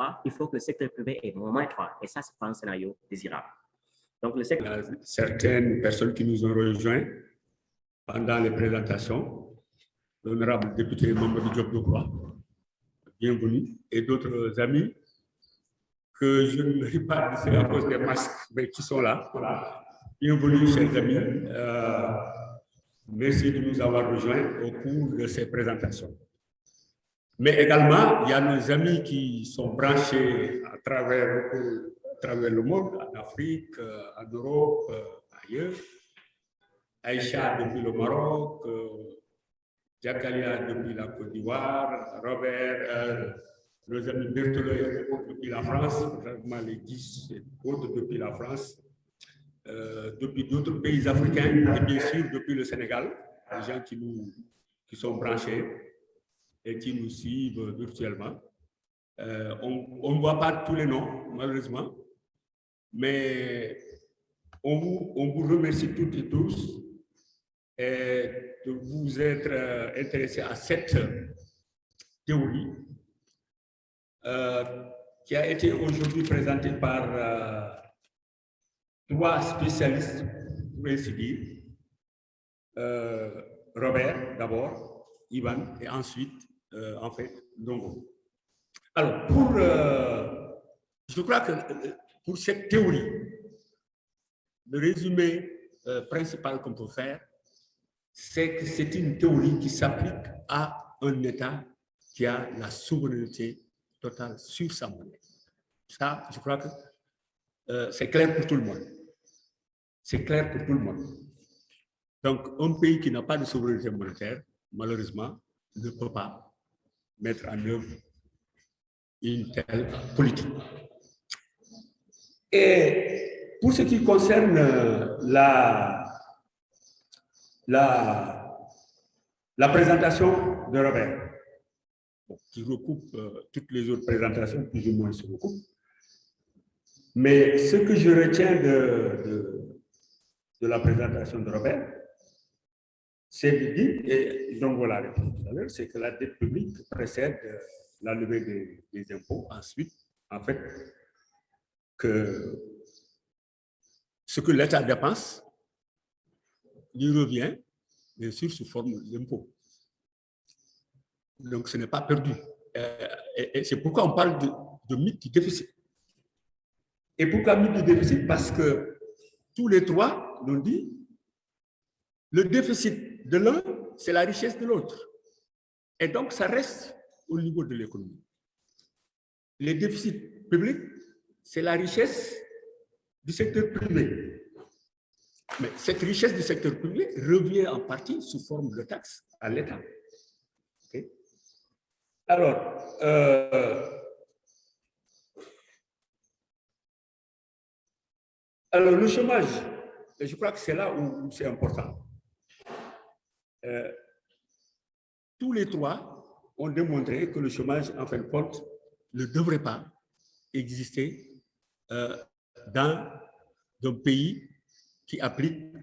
fois, il faut que le secteur privé ait moins étroit. Et ça, c'est pas un scénario désirable. Donc, le secteur... Il y a certaines personnes qui nous ont rejoints pendant les présentations. L'honorable député Mamadou Diop Decroix, bienvenue, et d'autres amis que je ne vais pas laisser à cause des masques, mais qui sont là. Bienvenue, chers amis. Merci de nous avoir rejoints au cours de ces présentations. Mais également, il y a nos amis qui sont branchés à travers le monde, en Afrique, en Europe, ailleurs. Aïcha depuis le Maroc, Jakalia depuis la Côte d'Ivoire, Robert, nos amis Berthelot depuis la France, pratiquement les 10 autres depuis la France, depuis d'autres pays africains et bien sûr depuis le Sénégal, les gens qui sont branchés et qui nous suivent virtuellement. On ne voit pas tous les noms, malheureusement, mais on vous remercie toutes et tous de vous être intéressés à cette théorie qui a été aujourd'hui présentée par trois spécialistes, pour ainsi dire. Robert d'abord, Ivan et ensuite, en fait, Ndongo. Alors, je crois que pour cette théorie, le résumé principal qu'on peut faire, c'est que c'est une théorie qui s'applique à un État qui a la souveraineté totale sur sa monnaie. Ça, je crois que c'est clair pour tout le monde. C'est clair pour tout le monde. Donc, un pays qui n'a pas de souveraineté monétaire, malheureusement, ne peut pas mettre en œuvre une telle politique. Et pour ce qui concerne la présentation de Robert, qui recoupe toutes les autres présentations, plus ou moins se recoupent. Mais ce que je retiens de la présentation de Robert, c'est de dire, et donc voilà l'a répondu tout à l'heure, c'est que la dette publique précède la levée des impôts. Ensuite, en fait, que ce que l'État dépense lui revient, bien sûr, sous forme d'impôts. Donc, ce n'est pas perdu. Et c'est pourquoi on parle de mythe du déficit. Et pourquoi mythe du déficit? Parce que tous les trois l'ont dit, le déficit de l'un, c'est la richesse de l'autre. Et donc, ça reste au niveau de l'économie. Les déficits publics, c'est la richesse du secteur privé. Mais cette richesse du secteur privé revient en partie sous forme de taxes à l'État. Okay? Alors, le chômage, je crois que c'est là où c'est important. Tous les trois ont démontré que le chômage, en fin de compte, ne devrait pas exister dans un pays qui applique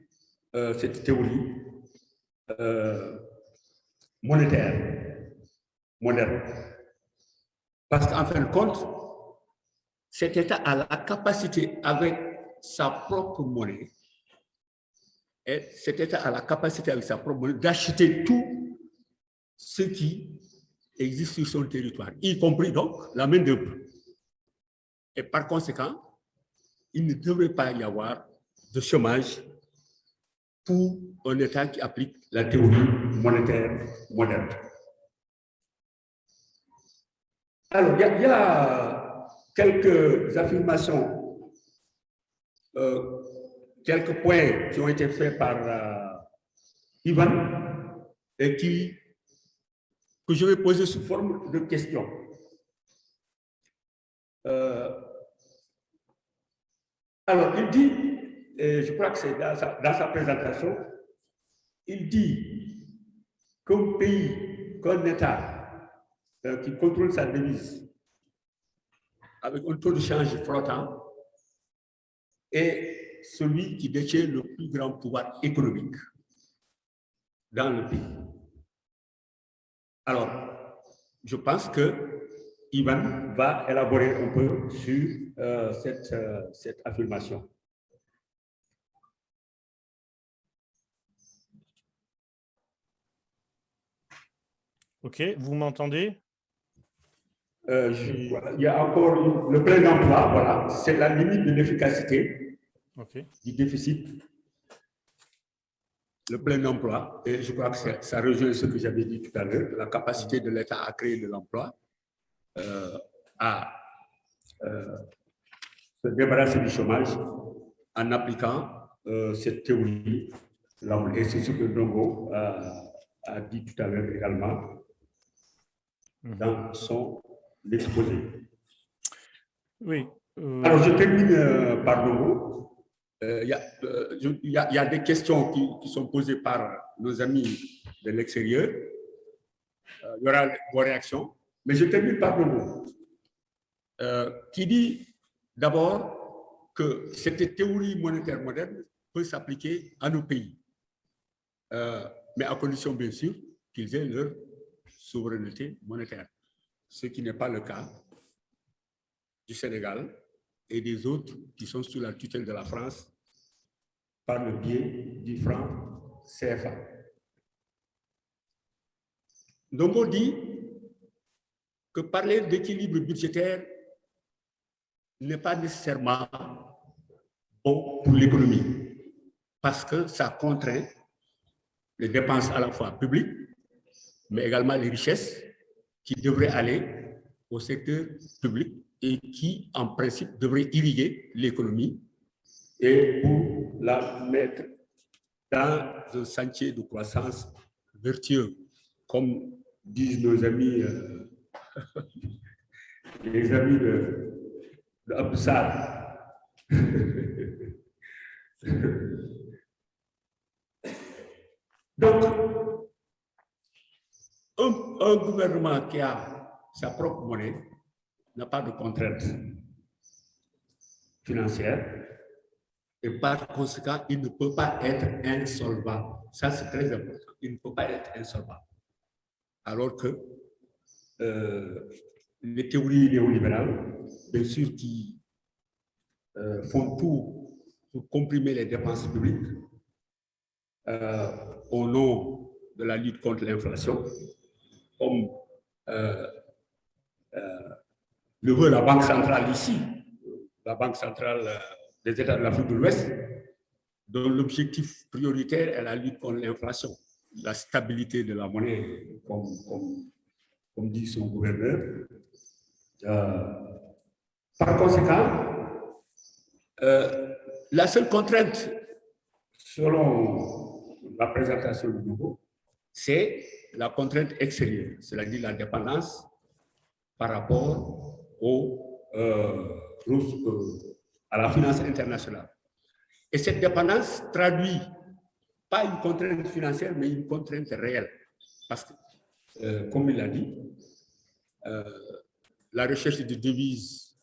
cette théorie monétaire moderne. Parce qu'en fin de compte, cet État a la capacité, avec sa propre monnaie, et cet État a la capacité, avec sa propre monnaie, d'acheter tout ce qui existe sur son territoire, y compris donc la main-d'œuvre. Et par conséquent, il ne devrait pas y avoir de chômage pour un État qui applique la théorie monétaire moderne. Alors, il y a quelques affirmations, quelques points qui ont été faits par Ivan et que je vais poser sous forme de questions. Alors, il dit, et je crois que c'est dans sa présentation, il dit qu'un pays, qu'un État qui contrôle sa devise avec un taux de change flottant est celui qui détient le plus grand pouvoir économique dans le pays. Alors, je pense que Ivan va élaborer un peu sur cette affirmation. OK, vous m'entendez? Il y a encore le plein emploi, voilà, c'est la limite de l'efficacité du déficit. Le plein emploi, et je crois que ça rejoint ce que j'avais dit tout à l'heure, la capacité de l'État à créer de l'emploi, à se débarrasser du chômage en appliquant cette théorie. Et c'est ce que Ndongo a dit tout à l'heure également dans son exposé. Oui. Alors, je termine par Ndongo. Il y a des questions qui sont posées par nos amis de l'extérieur. Il y aura vos réactions. Mais je termine par Ndongo, qui dit d'abord que cette théorie monétaire moderne peut s'appliquer à nos pays, mais à condition, bien sûr, qu'ils aient leur souveraineté monétaire, ce qui n'est pas le cas du Sénégal et des autres qui sont sous la tutelle de la France par le biais du franc CFA. Donc on dit que parler d'équilibre budgétaire n'est pas nécessairement bon pour l'économie, parce que ça contraint les dépenses à la fois publiques, mais également les richesses qui devraient aller au secteur public et qui, en principe, devraient irriguer l'économie et pour la mettre dans un sentier de croissance vertueux, comme disent nos amis, les amis de Abdoussad. Donc, un gouvernement qui a sa propre monnaie n'a pas de contraintes financières et par conséquent, il ne peut pas être insolvable. Ça, c'est très important. Il ne peut pas être insolvable. Alors que les théories néolibérales, bien sûr, qui font tout pour comprimer les dépenses publiques au nom de la lutte contre l'inflation, comme le veut la Banque centrale ici, la Banque centrale des États de l'Afrique de l'Ouest, dont l'objectif prioritaire est la lutte contre l'inflation, la stabilité de la monnaie, comme dit son gouverneur. Par conséquent, la seule contrainte, selon la présentation du nouveau, c'est la contrainte extérieure, c'est-à-dire la dépendance par rapport à la finance internationale. Et cette dépendance traduit pas une contrainte financière, mais une contrainte réelle. Parce que, comme il l'a dit, la recherche de devises,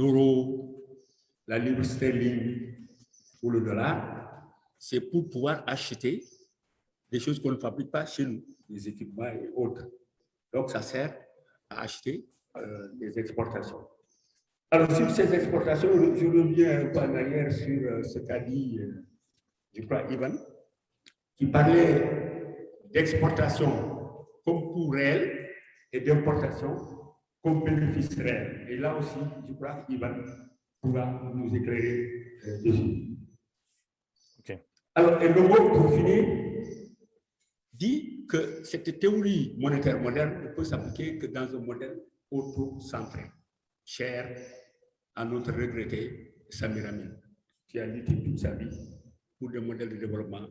l'euro, la livre sterling ou le dollar, c'est pour pouvoir acheter des choses qu'on ne fabrique pas chez nous, des équipements et autres. Donc, ça sert à acheter des exportations. Alors, sur ces exportations, je reviens un peu en arrière sur ce qu'a dit, je crois, Ivan, qui parlait d'exportation comme coût réel et d'importation comme bénéfice réel. Et là aussi, je crois qu'Ivan pourra nous éclairer dessus. Okay. Alors, et le mot, pour finir, dit que cette théorie monétaire moderne ne peut s'appliquer que dans un modèle auto-centré, cher à notre regretté Samir Amin, qui a lutté toute sa vie pour des modèles de développement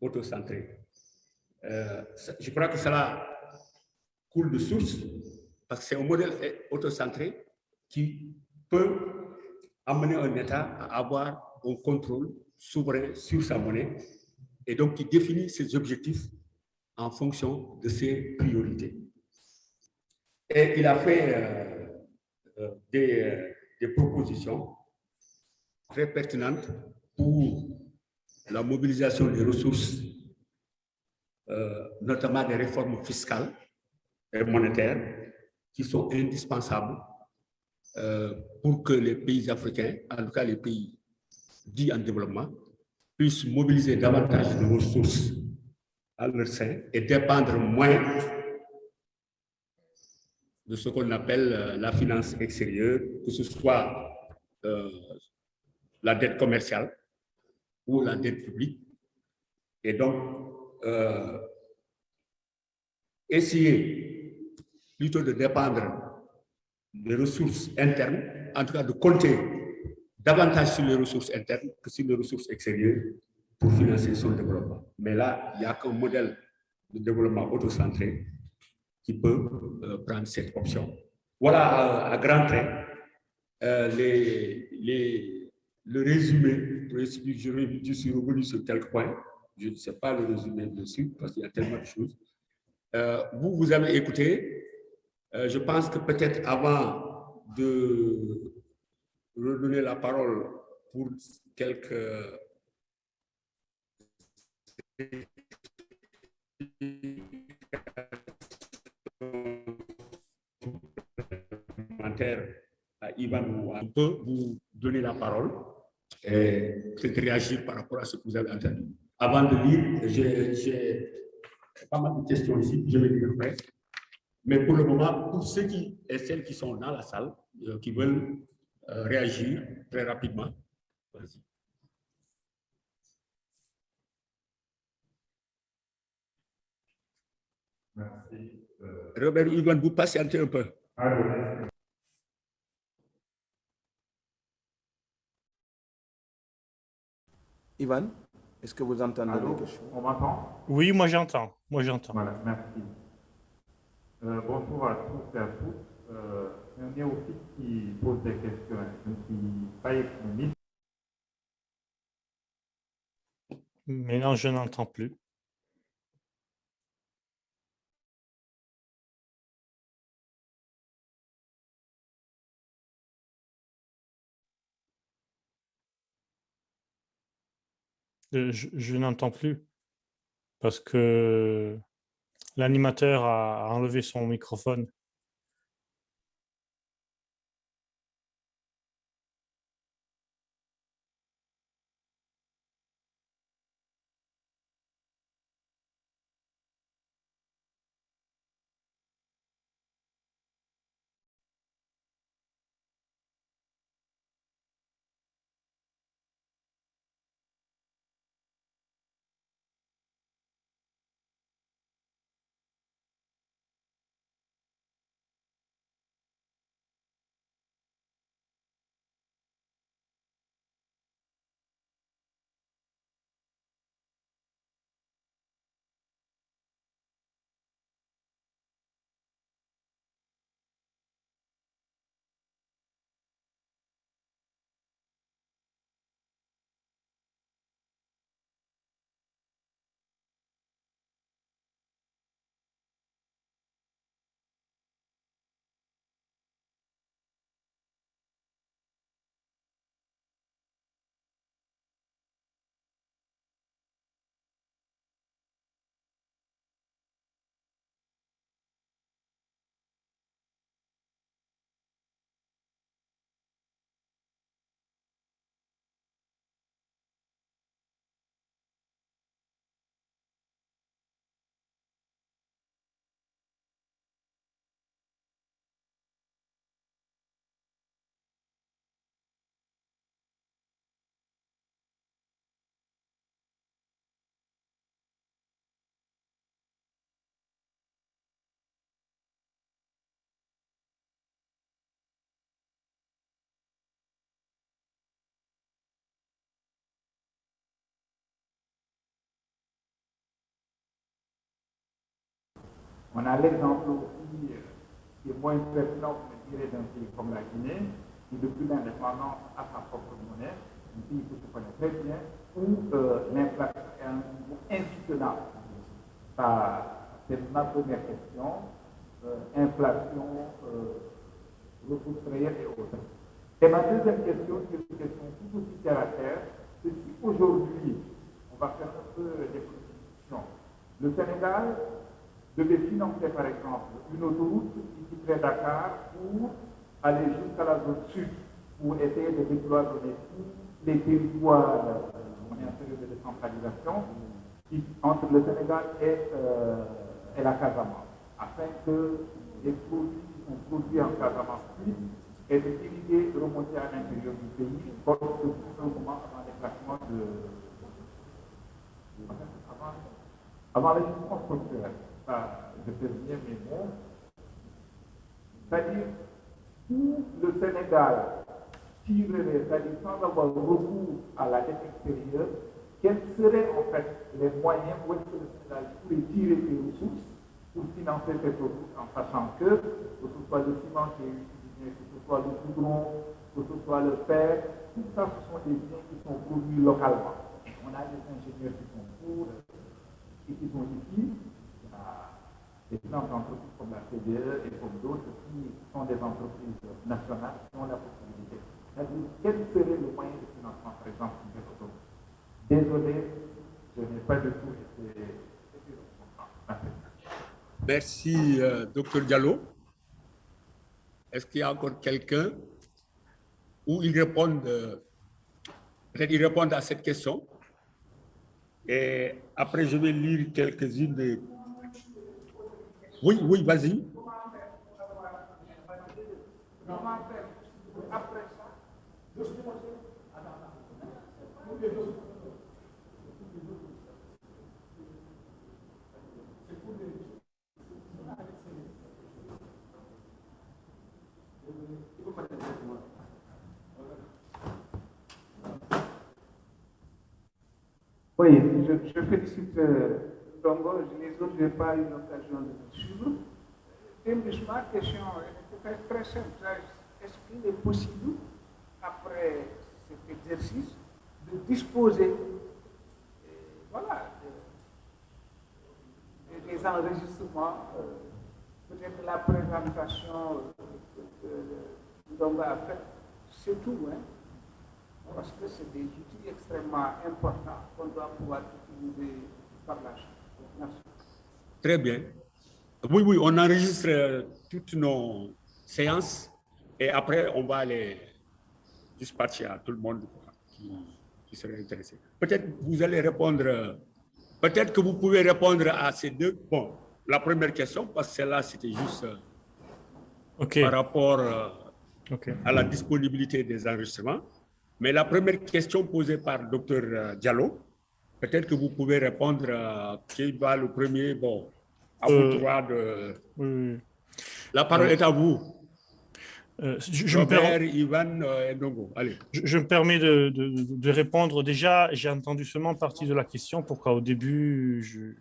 auto-centrés. Je crois que cela coule de source, parce que c'est un modèle auto-centré qui peut amener un État à avoir un contrôle souverain sur sa monnaie et donc qui définit ses objectifs en fonction de ses priorités. Et il a fait des propositions très pertinentes pour la mobilisation des ressources notamment des réformes fiscales et monétaires qui sont indispensables pour que les pays africains, en tout cas les pays dits en développement, puissent mobiliser davantage de ressources à leur sein et dépendre moins de ce qu'on appelle la finance extérieure, que ce soit la dette commerciale ou la dette publique. Et donc, essayer plutôt de dépendre des ressources internes, en tout cas de compter davantage sur les ressources internes que sur les ressources extérieures pour financer son développement. Mais là, il n'y a qu'un modèle de développement autocentré qui peut prendre cette option. Voilà à grands traits le résumé. Je suis revenu sur quelques points. Je ne sais pas le résumé dessus parce qu'il y a tellement de choses. Vous avez écouté. Je pense que peut-être avant de redonner la parole pour quelques commentaires à Ivan, on peut vous donner la parole et peut-être réagir par rapport à ce que vous avez entendu. Avant de lire, j'ai pas mal de questions ici, je vais lire après. Mais pour le moment, pour ceux et celles qui sont dans la salle, qui veulent réagir très rapidement, vas-y. Merci. Robert Ivan, vous patientez un peu. Ivan, est-ce que vous entendez Allô, les questions? on m'entend? Oui, moi j'entends. Moi j'entends. Voilà, merci. Bonjour à tous et à toutes. C'est un néophyte qui pose des questions. Je ne suis pas économiste. Mais non, je n'entends plus. Je n'entends plus parce que l'animateur a enlevé son microphone. On a l'exemple aussi qui est moins pertinent, je dirais, d'un pays comme la Guinée, qui depuis l'indépendance a sa propre monnaie, un pays que je connais très bien, où l'inflation est à un niveau insoutenable. C'est ma première question. Inflation, ressources réelles et autres. Et ma deuxième question, qui est une question tout aussi terre à terre, c'est si aujourd'hui, on va faire un peu des propositions, Le Sénégal devait financer, par exemple, une autoroute qui quitterait Dakar pour aller jusqu'à la zone sud, pour essayer de décloisonner tous les territoires, on est en période de décentralisation, entre le Sénégal et la Casamance, afin que les produits qui sont produits en Casamance puissent être dirigés, remonter à l'intérieur du pays, pour un moment avant l'éclatement avant les jugements structurels. Je peux bien mes mots. C'est-à-dire, où le Sénégal tirerait, c'est-à-dire sans avoir recours à la dette extérieure, quels seraient en fait les moyens où est-ce que le Sénégal pourrait tirer ses ressources pour financer cette route, en sachant que ce soit le ciment qui est utilisé, que ce soit le goudron, que ce soit le fer, tout ça, ce sont des biens qui sont produits localement. Et on a des ingénieurs qui sont pour et qui sont ici. Il y a des grandes entreprises comme la CDE et comme d'autres qui sont des entreprises nationales qui ont la possibilité. C'est-à-dire, quel serait le moyen de financement, par exemple, de cette autoroute? Désolé, je n'ai pas du tout été responsable. Merci, Dr Diallo. Est-ce qu'il y a encore quelqu'un où ils répondent, peut-être ils répondent à cette question? Et après, je vais lire quelques-unes des... Oui, vas-y. Oui, je félicite Dongo, les autres, je n'ai pas eu l'occasion de le suivre. Et ma question était très simple. Est-ce qu'il est possible, après cet exercice, de disposer des enregistrements, peut-être la présentation que Dongo a faite, c'est tout, hein? Parce que c'est des outils extrêmement importants qu'on doit pouvoir utiliser par la suite. Merci. Très bien. Oui, on enregistre toutes nos séances et après, on va les dispatcher à tout le monde qui serait intéressé. Peut-être que vous allez répondre, peut-être que vous pouvez répondre à ces deux. Bon, la première question, parce que celle-là, c'était juste par rapport à la disponibilité des enregistrements. Mais la première question posée par Dr Diallo, peut-être que vous pouvez répondre qui va le premier. Bon, à vous trois de... Oui. La parole est à vous. Robert, Ivan et Dongo. Allez. Je me permets de répondre. Déjà, j'ai entendu seulement partie de la question. Pourquoi au début,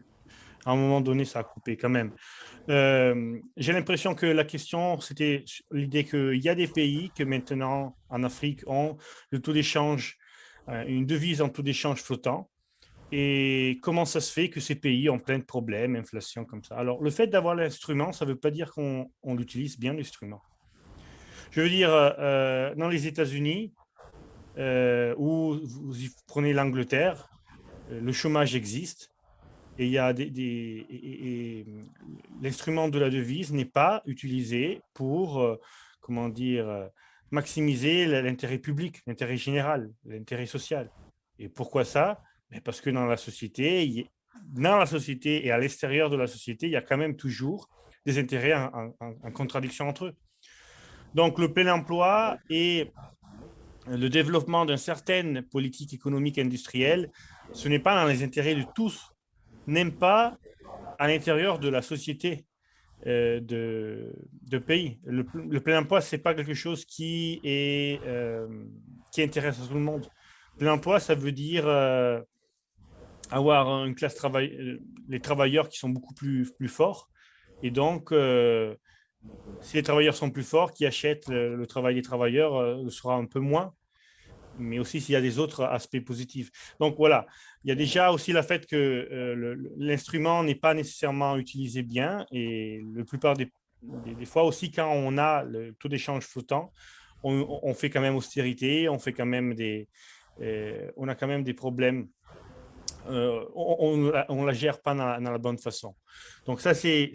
à un moment donné, ça a coupé quand même. J'ai l'impression que la question, c'était l'idée qu'il y a des pays que maintenant, en Afrique, ont le taux d'échange, une devise en taux d'échange flottant. Et comment ça se fait que ces pays ont plein de problèmes, inflation comme ça? Alors, le fait d'avoir l'instrument, ça ne veut pas dire qu'on l'utilise bien, l'instrument. Je veux dire, dans les États-Unis, où vous prenez l'Angleterre, le chômage existe. Et il y a l'instrument de la devise n'est pas utilisé pour, maximiser l'intérêt public, l'intérêt général, l'intérêt social. Et pourquoi ça? Parce que dans la société et à l'extérieur de la société, il y a quand même toujours des intérêts en contradiction entre eux. Donc, le plein emploi et le développement d'une certaine politique économique industrielle, ce n'est pas dans les intérêts de tous, n'aime pas à l'intérieur de la société de pays. Le plein emploi, ce n'est pas quelque chose qui intéresse à tout le monde. Le plein emploi, ça veut dire avoir une classe les travailleurs qui sont beaucoup plus forts. Et donc, si les travailleurs sont plus forts, qui achètent le travail des travailleurs, sera un peu moins. Mais aussi s'il y a des autres aspects positifs. Donc voilà, il y a déjà aussi le fait que l'instrument n'est pas nécessairement utilisé bien et la plupart des fois aussi quand on a le taux d'échange flottant, on fait quand même austérité, on a quand même des problèmes on la gère pas dans la bonne façon. Donc ça, c'est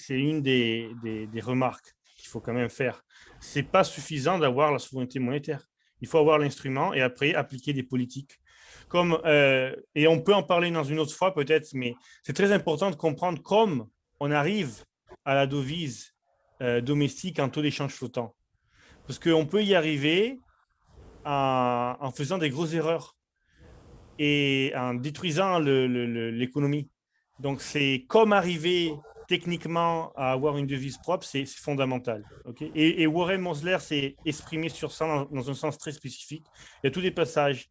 une des remarques qu'il faut quand même faire. C'est pas suffisant d'avoir la souveraineté monétaire. Il faut avoir l'instrument et après appliquer des politiques. Et on peut en parler dans une autre fois peut-être, mais c'est très important de comprendre comment on arrive à la devise domestique en taux d'échange flottant. Parce qu'on peut y arriver en faisant des grosses erreurs et en détruisant l'économie. Donc, c'est comme arriver techniquement à avoir une devise propre, c'est fondamental. Okay, et Warren Mosler s'est exprimé sur ça dans un sens très spécifique. Il y a tous des passages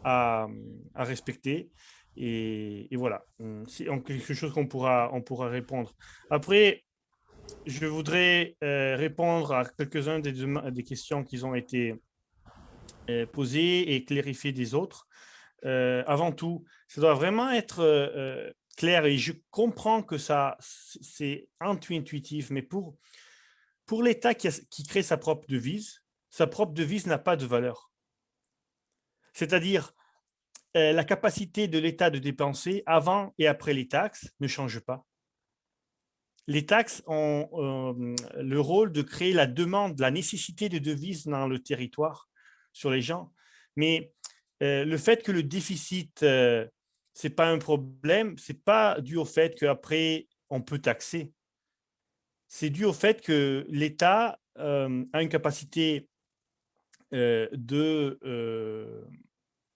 à respecter. Et voilà, c'est quelque chose on pourra répondre. Après, je voudrais répondre à quelques-unes des questions qui ont été posées et clarifier des autres. Avant tout, ça doit vraiment être clair et je comprends que ça, c'est intuitif, mais pour l'État qui crée sa propre devise n'a pas de valeur. C'est-à-dire, la capacité de l'État de dépenser avant et après les taxes ne change pas. Les taxes ont le rôle de créer la demande, la nécessité de devises dans le territoire sur les gens. Mais le fait que le déficit, ce n'est pas un problème, ce n'est pas dû au fait qu'après, on peut taxer. C'est dû au fait que l'État a une capacité de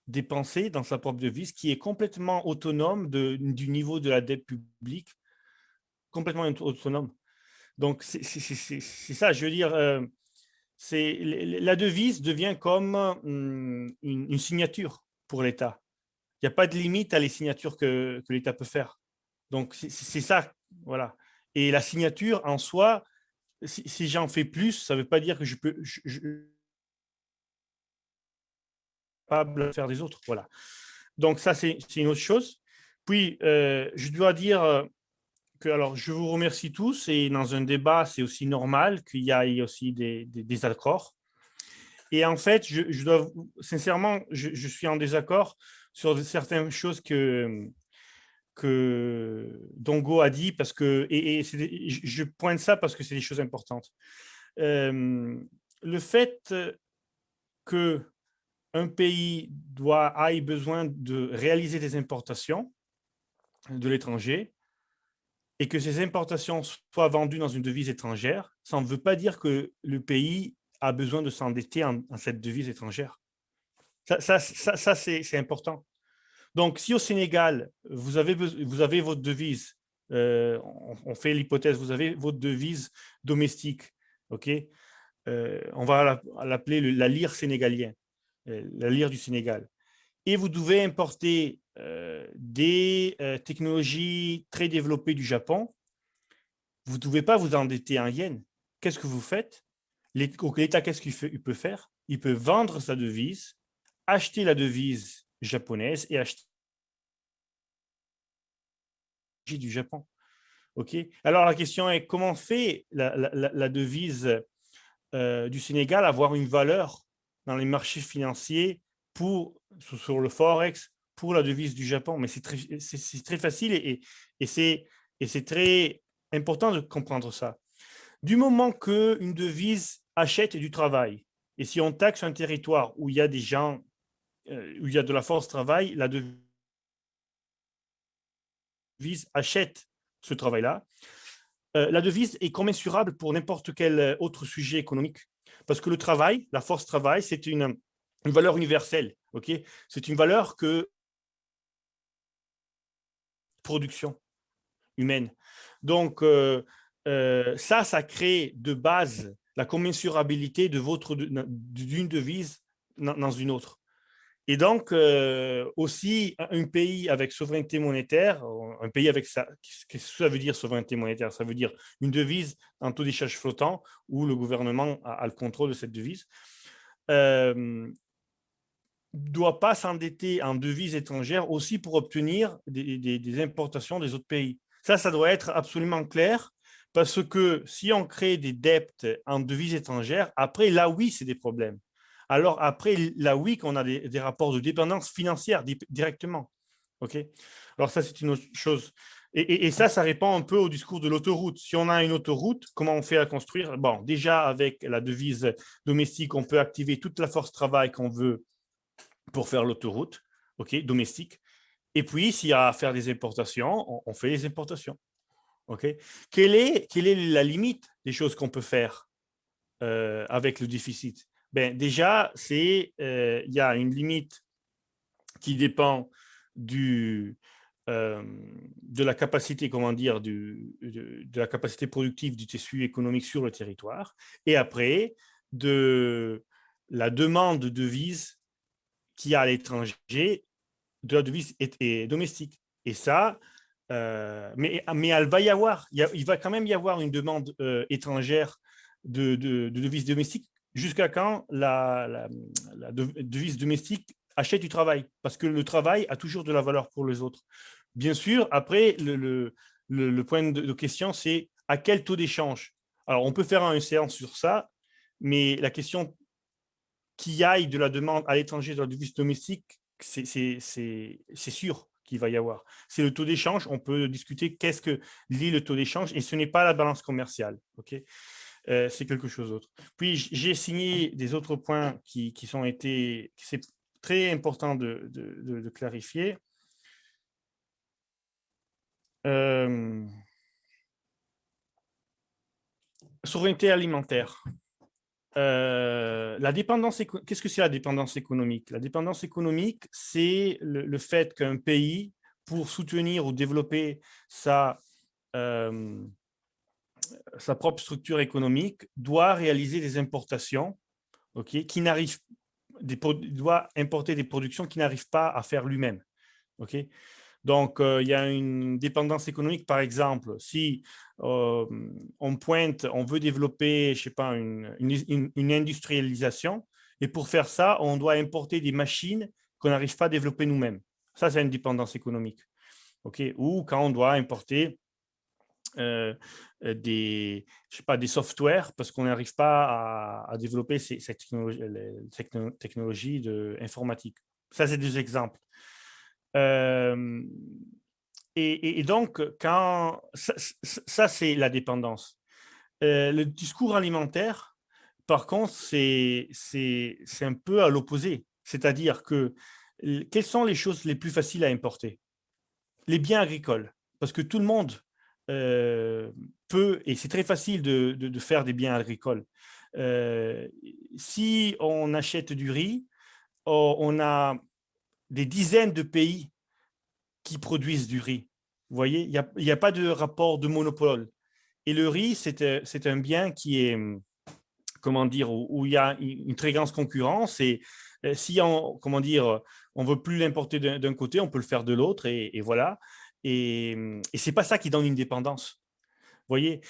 dépenser dans sa propre devise qui est complètement autonome du niveau de la dette publique, complètement autonome. Donc, c'est ça, je veux dire, la devise devient comme une signature pour l'État. Il n'y a pas de limite à les signatures que l'État peut faire. Donc, c'est ça, voilà. Et la signature, en soi, si j'en fais plus, ça ne veut pas dire que je peux pas faire des autres, voilà. Donc, ça, c'est une autre chose. Puis, je dois dire que, alors, je vous remercie tous, et dans un débat, c'est aussi normal qu'il y ait aussi des accords. Et en fait, je dois, sincèrement, je suis en désaccord sur certaines choses que Dongo a dit, parce que, je pointe ça parce que c'est des choses importantes. Le fait qu'un pays ait besoin de réaliser des importations de l'étranger et que ces importations soient vendues dans une devise étrangère, ça ne veut pas dire que le pays a besoin de s'endetter en cette devise étrangère. Ça c'est important. Donc, si au Sénégal, vous avez votre devise, on fait l'hypothèse, vous avez votre devise domestique, ok, on va l'appeler la lire sénégalienne, la lire du Sénégal. Et vous devez importer des technologies très développées du Japon, vous ne devez pas vous endetter en yens. Qu'est-ce que vous faites? L'État, qu'est-ce qu'il peut faire? Il peut vendre sa devise, acheter la devise japonaise et acheter du Japon. Ok. Alors la question est comment fait la devise du Sénégal avoir une valeur dans les marchés financiers sur le forex pour la devise du Japon? Mais c'est très facile et c'est très important de comprendre ça. Du moment qu'une devise achète du travail, et si on taxe un territoire où il y a des gens, où il y a de la force travail, la devise achète ce travail-là. La devise est commensurable pour n'importe quel autre sujet économique. Parce que le travail, la force travail, c'est une valeur universelle. Okay, c'est une valeur que production humaine. Donc, ça crée de base la commensurabilité d'une devise dans une autre. Et donc, aussi, un pays avec souveraineté monétaire, un pays avec ça, qu'est-ce que ça veut dire souveraineté monétaire? Ça veut dire une devise en taux d'échange flottant où le gouvernement a le contrôle de cette devise. Ne doit pas s'endetter en devises étrangères aussi pour obtenir des importations des autres pays. Ça doit être absolument clair parce que si on crée des dettes en devises étrangères, après, là, oui, c'est des problèmes. Alors après, là, oui, qu'on a des rapports de dépendance financière directement. OK? Alors ça, c'est une autre chose. Et ça répond un peu au discours de l'autoroute. Si on a une autoroute, comment on fait à construire? Bon, déjà, avec la devise domestique, on peut activer toute la force travail qu'on veut pour faire l'autoroute, OK, domestique. Et puis, s'il y a à faire des importations, on fait les importations. OK? Quelle est la limite des choses qu'on peut faire avec le déficit? Ben, déjà, il y a une limite qui dépend de la capacité, comment dire, de la capacité productive du tissu économique sur le territoire, et après, de la demande de devises qu'il y a à l'étranger, de la devise et domestique. Et ça, mais elle va y avoir, il va quand même y avoir une demande étrangère de devises domestiques jusqu'à quand la devise domestique achète du travail, parce que le travail a toujours de la valeur pour les autres. Bien sûr, après, le point de question, c'est à quel taux d'échange. Alors, on peut faire une séance sur ça, mais la question qu'il aille de la demande à l'étranger de la devise domestique, c'est sûr qu'il va y avoir. C'est le taux d'échange. On peut discuter qu'est-ce que lie le taux d'échange, et ce n'est pas la balance commerciale. Okay, c'est quelque chose d'autre. Puis, j'ai signé des autres points qui sont été... C'est très important de clarifier. Souveraineté alimentaire. La dépendance, qu'est-ce que c'est la dépendance économique? La dépendance économique, c'est le fait qu'un pays, pour soutenir ou développer sa propre structure économique, doit réaliser des importations, okay, doit importer des productions qu'il n'arrive pas à faire lui-même. Okay? Donc, il y a une dépendance économique, par exemple, si on veut développer, je sais pas, une industrialisation, et pour faire ça, on doit importer des machines qu'on n'arrive pas à développer nous-mêmes. Ça, c'est une dépendance économique. Okay? Ou quand on doit importer des softwares parce qu'on n'arrive pas à développer cette technologie informatique. Ça, c'est des exemples. Et donc, ça c'est la dépendance. Le discours alimentaire, par contre, c'est un peu à l'opposé. C'est-à-dire que quelles sont les choses les plus faciles à importer? Les biens agricoles. Parce que tout le monde peut, et c'est très facile de faire des biens agricoles. Si on achète du riz, on a des dizaines de pays qui produisent du riz. Vous voyez, il n'y a pas de rapport de monopole. Et le riz, c'est un bien qui est, comment dire, où il y a une très grande concurrence. Et si on, comment dire, on ne veut plus l'importer d'un côté, on peut le faire de l'autre. Et voilà. Et ce n'est pas ça qui donne une dépendance. Vous voyez,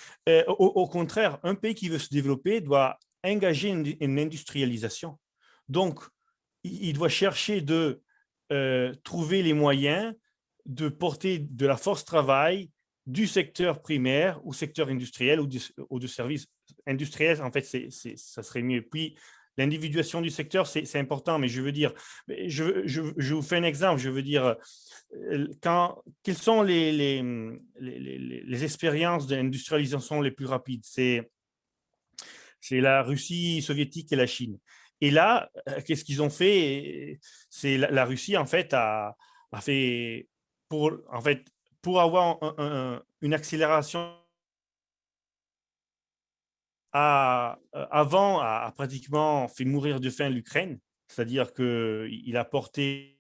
au contraire, un pays qui veut se développer doit engager une industrialisation. Donc, il doit chercher de trouver les moyens de porter de la force travail du secteur primaire ou secteur industriel ou de services industriels. En fait, ça serait mieux. Puis, l'individuation du secteur, c'est important, mais je veux dire, je vous fais un exemple, je veux dire, quelles sont les expériences d'industrialisation les plus rapides? C'est la Russie soviétique et la Chine. Et là, qu'est-ce qu'ils ont fait? C'est la Russie, en fait, a fait, pour avoir une accélération avant a pratiquement fait mourir de faim l'Ukraine, c'est-à-dire qu'il a porté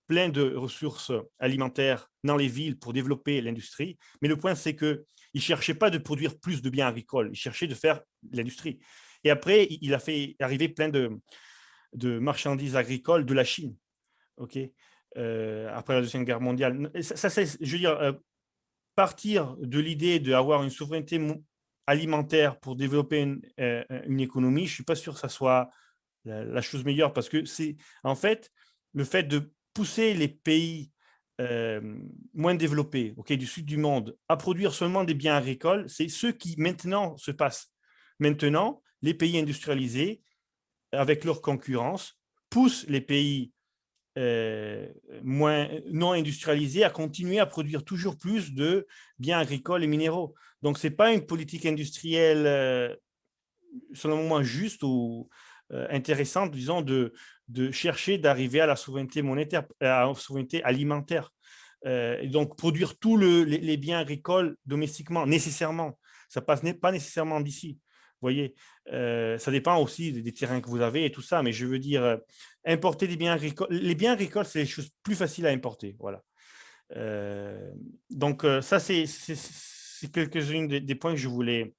plein de ressources alimentaires dans les villes pour développer l'industrie. Mais le point, c'est qu'il ne cherchait pas de produire plus de biens agricoles, il cherchait de faire l'industrie. Et après, il a fait arriver plein de marchandises agricoles de la Chine, okay, après la Deuxième Guerre mondiale. Ça, je veux dire, partir de l'idée d'avoir une souveraineté alimentaire pour développer une économie, je ne suis pas sûr que ça soit la chose meilleure, parce que c'est en fait le fait de pousser les pays moins développés, okay, du sud du monde, à produire seulement des biens agricoles, c'est ce qui maintenant se passe. Maintenant, les pays industrialisés, avec leur concurrence, poussent les pays moins non industrialisés à continuer à produire toujours plus de biens agricoles et minéraux. Donc, ce n'est pas une politique industrielle, selon moi, juste ou intéressante, disons, de chercher d'arriver à la souveraineté monétaire, à la souveraineté alimentaire. Et donc, produire tous les biens agricoles domestiquement, nécessairement. Ça passe pas nécessairement d'ici. Vous voyez, ça dépend aussi des terrains que vous avez et tout ça, mais je veux dire, importer des biens agricoles. Les biens agricoles, c'est les choses plus faciles à importer. Voilà. Donc, ça, c'est quelques-uns des points que je voulais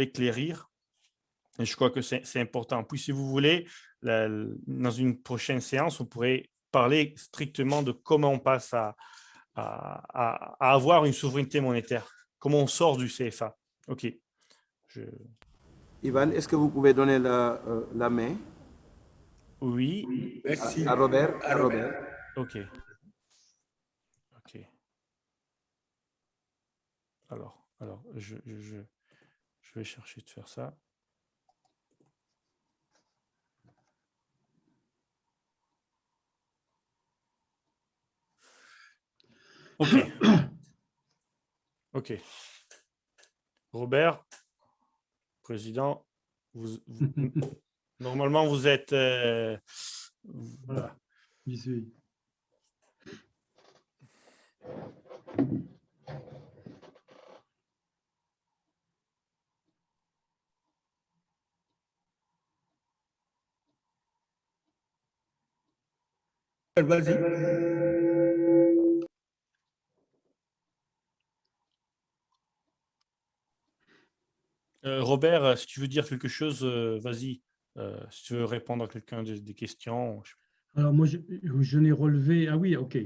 éclairir. Et je crois que c'est important. Puis, si vous voulez, dans une prochaine séance, on pourrait parler strictement de comment on passe à avoir une souveraineté monétaire, comment on sort du CFA. OK. Ivan, est-ce que vous pouvez donner la main Oui. Merci. à Robert? À Robert. OK. OK. Alors je vais chercher de faire ça. OK. OK. Robert, président, normalement, vous êtes... voilà. J'y suis. Vas-y. Robert, si tu veux dire quelque chose, vas-y. Si tu veux répondre à quelqu'un des questions. Alors moi, je n'ai relevé... Ah oui, ok,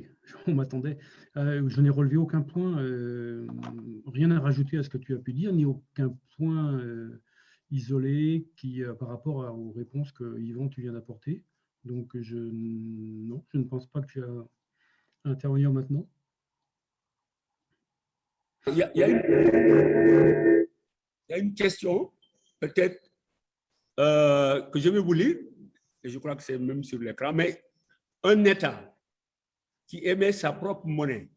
on m'attendait. Je n'ai relevé aucun point, rien à rajouter à ce que tu as pu dire, ni aucun point isolé par rapport aux réponses que Yvan, tu viens d'apporter. Donc, non, je ne pense pas que tu as à intervenir maintenant. Il y a une question, peut-être, que je vais vous lire, et je crois que c'est même sur l'écran, mais un État qui émet sa propre monnaie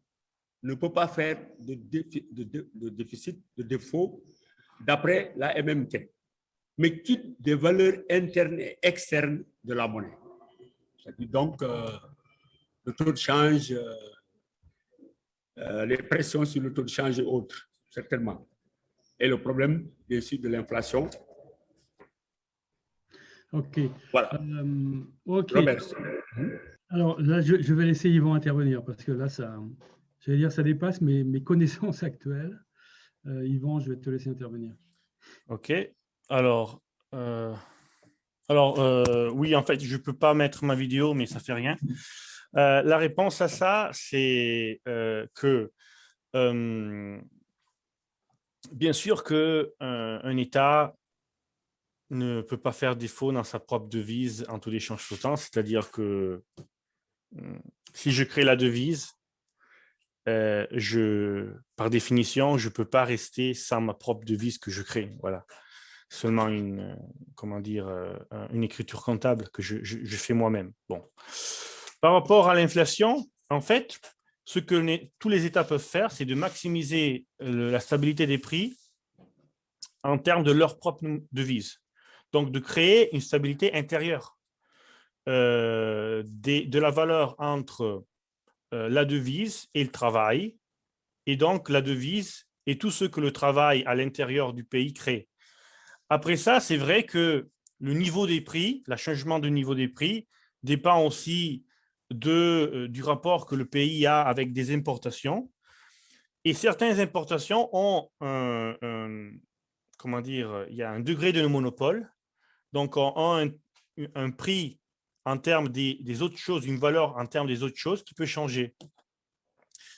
ne peut pas faire de déficit, de défaut, d'après la MMT, mais quitte des valeurs internes et externes de la monnaie. C'est-à-dire donc le taux de change, les pressions sur le taux de change et autres, certainement. Et le problème, bien sûr, de l'inflation. Ok. Voilà. Ok. Robert. Alors là, je vais laisser Yvan intervenir parce que là, j'allais dire, ça dépasse mes connaissances actuelles. Yvan, je vais te laisser intervenir. OK. Alors, oui, en fait, je ne peux pas mettre ma vidéo, mais ça ne fait rien. La réponse à ça, c'est que bien sûr qu'un État ne peut pas faire défaut dans sa propre devise en taux d'échange flottant, c'est-à-dire que si je crée la devise, par définition, je ne peux pas rester sans ma propre devise que je crée. Voilà. Seulement une écriture comptable que je fais moi-même. Bon. Par rapport à l'inflation, en fait, ce que tous les États peuvent faire, c'est de maximiser la stabilité des prix en termes de leur propre devise. Donc, de créer une stabilité intérieure de la valeur entre la devise et le travail, et donc la devise et tout ce que le travail à l'intérieur du pays crée. Après ça, c'est vrai que le niveau des prix, le changement de niveau des prix, dépend aussi du rapport que le pays a avec des importations. Et certaines importations ont comment dire, il y a un degré de monopole. Donc, on a un prix en termes des autres choses, une valeur en termes des autres choses qui peut changer,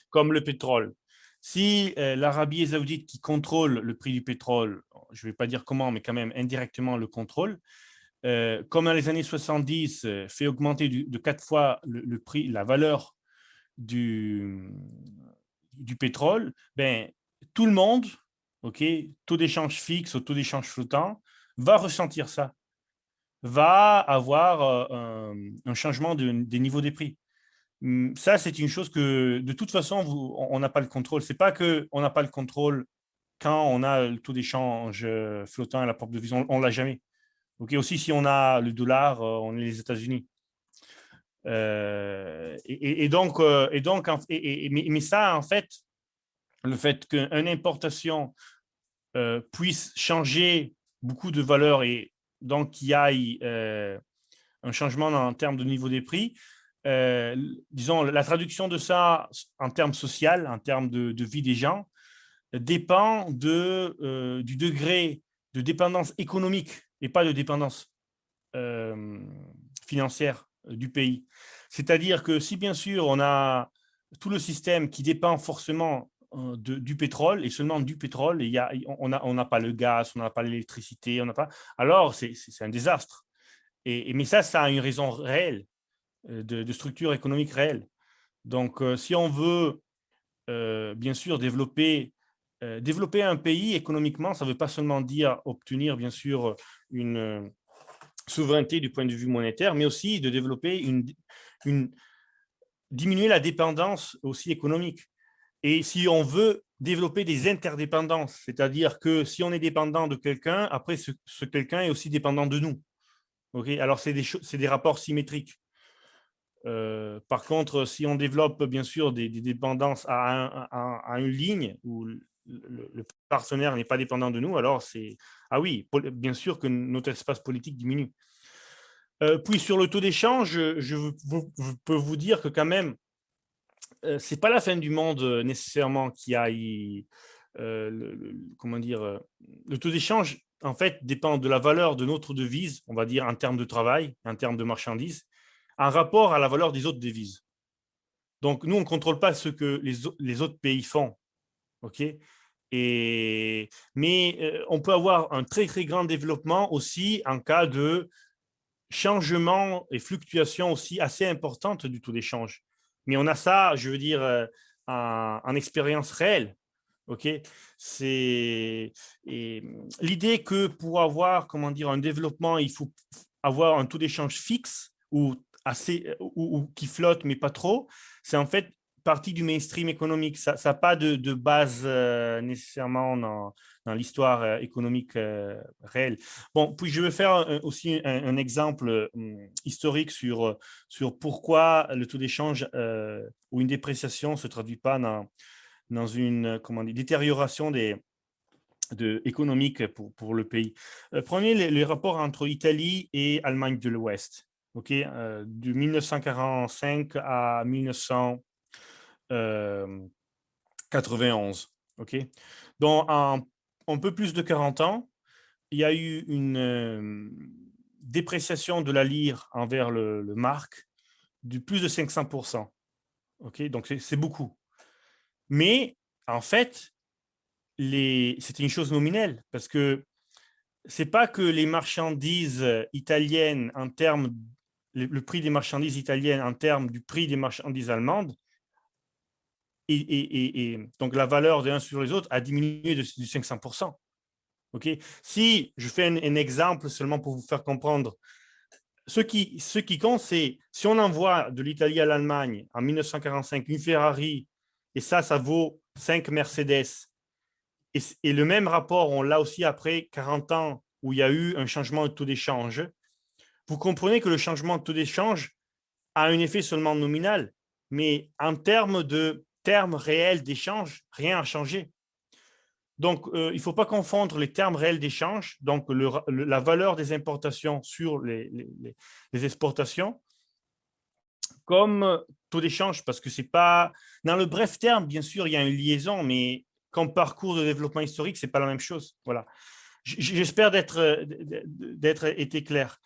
comme le pétrole. Si l'Arabie saoudite qui contrôle le prix du pétrole, je ne vais pas dire comment, mais quand même indirectement le contrôle, comme dans les années 70, fait augmenter de 4 fois le prix, la valeur du pétrole, ben, tout le monde, taux d'échange fixe ou taux d'échange flottant, va ressentir ça. va avoir un changement des niveaux des prix. Ça, c'est une chose que, de toute façon, on n'a pas le contrôle. Ce n'est pas qu'on n'a pas le contrôle quand on a le taux d'échange flottant à la porte de devise. On ne l'a jamais. Okay, aussi, si on a le dollar, on est les États-Unis. Mais ça, en fait, le fait qu'une importation puisse changer beaucoup de valeur et donc qu'il y ait un changement en termes de niveau des prix, disons, la traduction de ça en termes social, en termes de vie des gens, dépend du degré de dépendance économique et pas de dépendance financière du pays. C'est-à-dire que si bien sûr on a tout le système qui dépend forcément du pétrole et seulement du pétrole, et on n'a pas le gaz, on n'a pas l'électricité, alors c'est un désastre. Mais ça a une raison réelle, de structure économique réelle. Donc si on veut bien sûr développer un pays économiquement, ça ne veut pas seulement dire obtenir bien sûr une souveraineté du point de vue monétaire, mais aussi de développer diminuer la dépendance aussi économique. Et si on veut développer des interdépendances, c'est-à-dire que si on est dépendant de quelqu'un, après ce quelqu'un est aussi dépendant de nous. Okay, alors c'est des rapports symétriques. Par contre, si on développe bien sûr des dépendances à une ligne où le partenaire n'est pas dépendant de nous, alors oui, bien sûr que notre espace politique diminue. Puis sur le taux d'échange, je peux vous dire que quand même, ce n'est pas la fin du monde nécessairement qu'il y ait, comment dire, le taux d'échange, en fait, dépend de la valeur de notre devise, on va dire en termes de travail, en termes de marchandises, en rapport à la valeur des autres devises. Donc, nous, on ne contrôle pas ce que les autres pays font. Okay, mais on peut avoir un très, très grand développement aussi en cas de changement et fluctuation aussi assez importante du taux d'échange. Mais on a ça, je veux dire, en expérience réelle. Okay, c'est l'idée que pour avoir, comment dire, un développement, il faut avoir un taux d'échange fixe ou qui flotte mais pas trop, c'est en fait partie du mainstream économique. Ça n'a pas de base nécessairement dans l'histoire économique réelle. Bon, puis je vais faire aussi un exemple historique sur pourquoi le taux d'échange ou une dépréciation ne se traduit pas dans une détérioration économique pour le pays. Prenez les rapports entre Italie et Allemagne de l'Ouest, okay, de 1945 à 1991. Okay. Donc, en un peu plus de 40 ans, il y a eu une dépréciation de la lire envers le mark de plus de 500%. Okay. Donc, c'est beaucoup. Mais, en fait, c'était une chose nominelle parce que ce n'est pas que les marchandises italiennes en termes, le prix des marchandises italiennes en termes du prix des marchandises allemandes, et donc la valeur des uns sur les autres a diminué de 500%. Okay. Si je fais un exemple seulement pour vous faire comprendre, ce qui compte, c'est si on envoie de l'Italie à l'Allemagne en 1945 une Ferrari, et ça vaut 5 Mercedes, et le même rapport, on l'a aussi après 40 ans où il y a eu un changement de taux d'échange, vous comprenez que le changement de taux d'échange a un effet seulement nominal, mais en termes réels d'échange, rien n'a changé. Donc, il ne faut pas confondre les termes réels d'échange, donc la valeur des importations sur les exportations, comme taux d'échange, parce que c'est pas… Dans le bref terme, bien sûr, il y a une liaison, mais comme parcours de développement historique, ce n'est pas la même chose. Voilà. J'espère d'être été clair.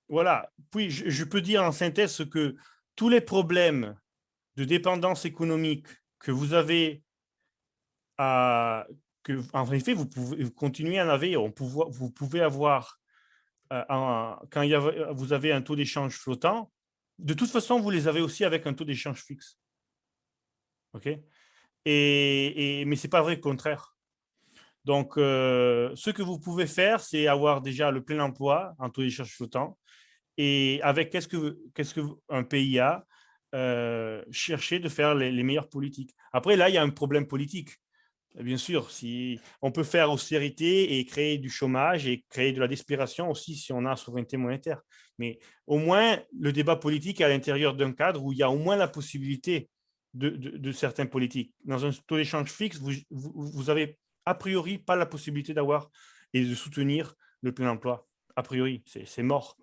Voilà. Puis, je peux dire en synthèse que tous les problèmes de dépendance économique que vous avez, en effet, vous pouvez continuer à en avoir. Vous pouvez avoir, quand vous avez un taux d'échange flottant, de toute façon, vous les avez aussi avec un taux d'échange fixe. OK? Mais ce n'est pas vrai le contraire. Donc, ce que vous pouvez faire, c'est avoir déjà le plein emploi en taux de charge flottant. Et avec qu'est-ce qu'un pays a, chercher de faire les meilleures politiques. Après, là, il y a un problème politique. Bien sûr, si on peut faire austérité et créer du chômage et créer de la desperation aussi si on a souveraineté monétaire. Mais au moins, le débat politique est à l'intérieur d'un cadre où il y a au moins la possibilité de certaines politiques. Dans un taux d'échange fixe, vous avez a priori pas la possibilité d'avoir et de soutenir le plein emploi. A priori, c'est mort.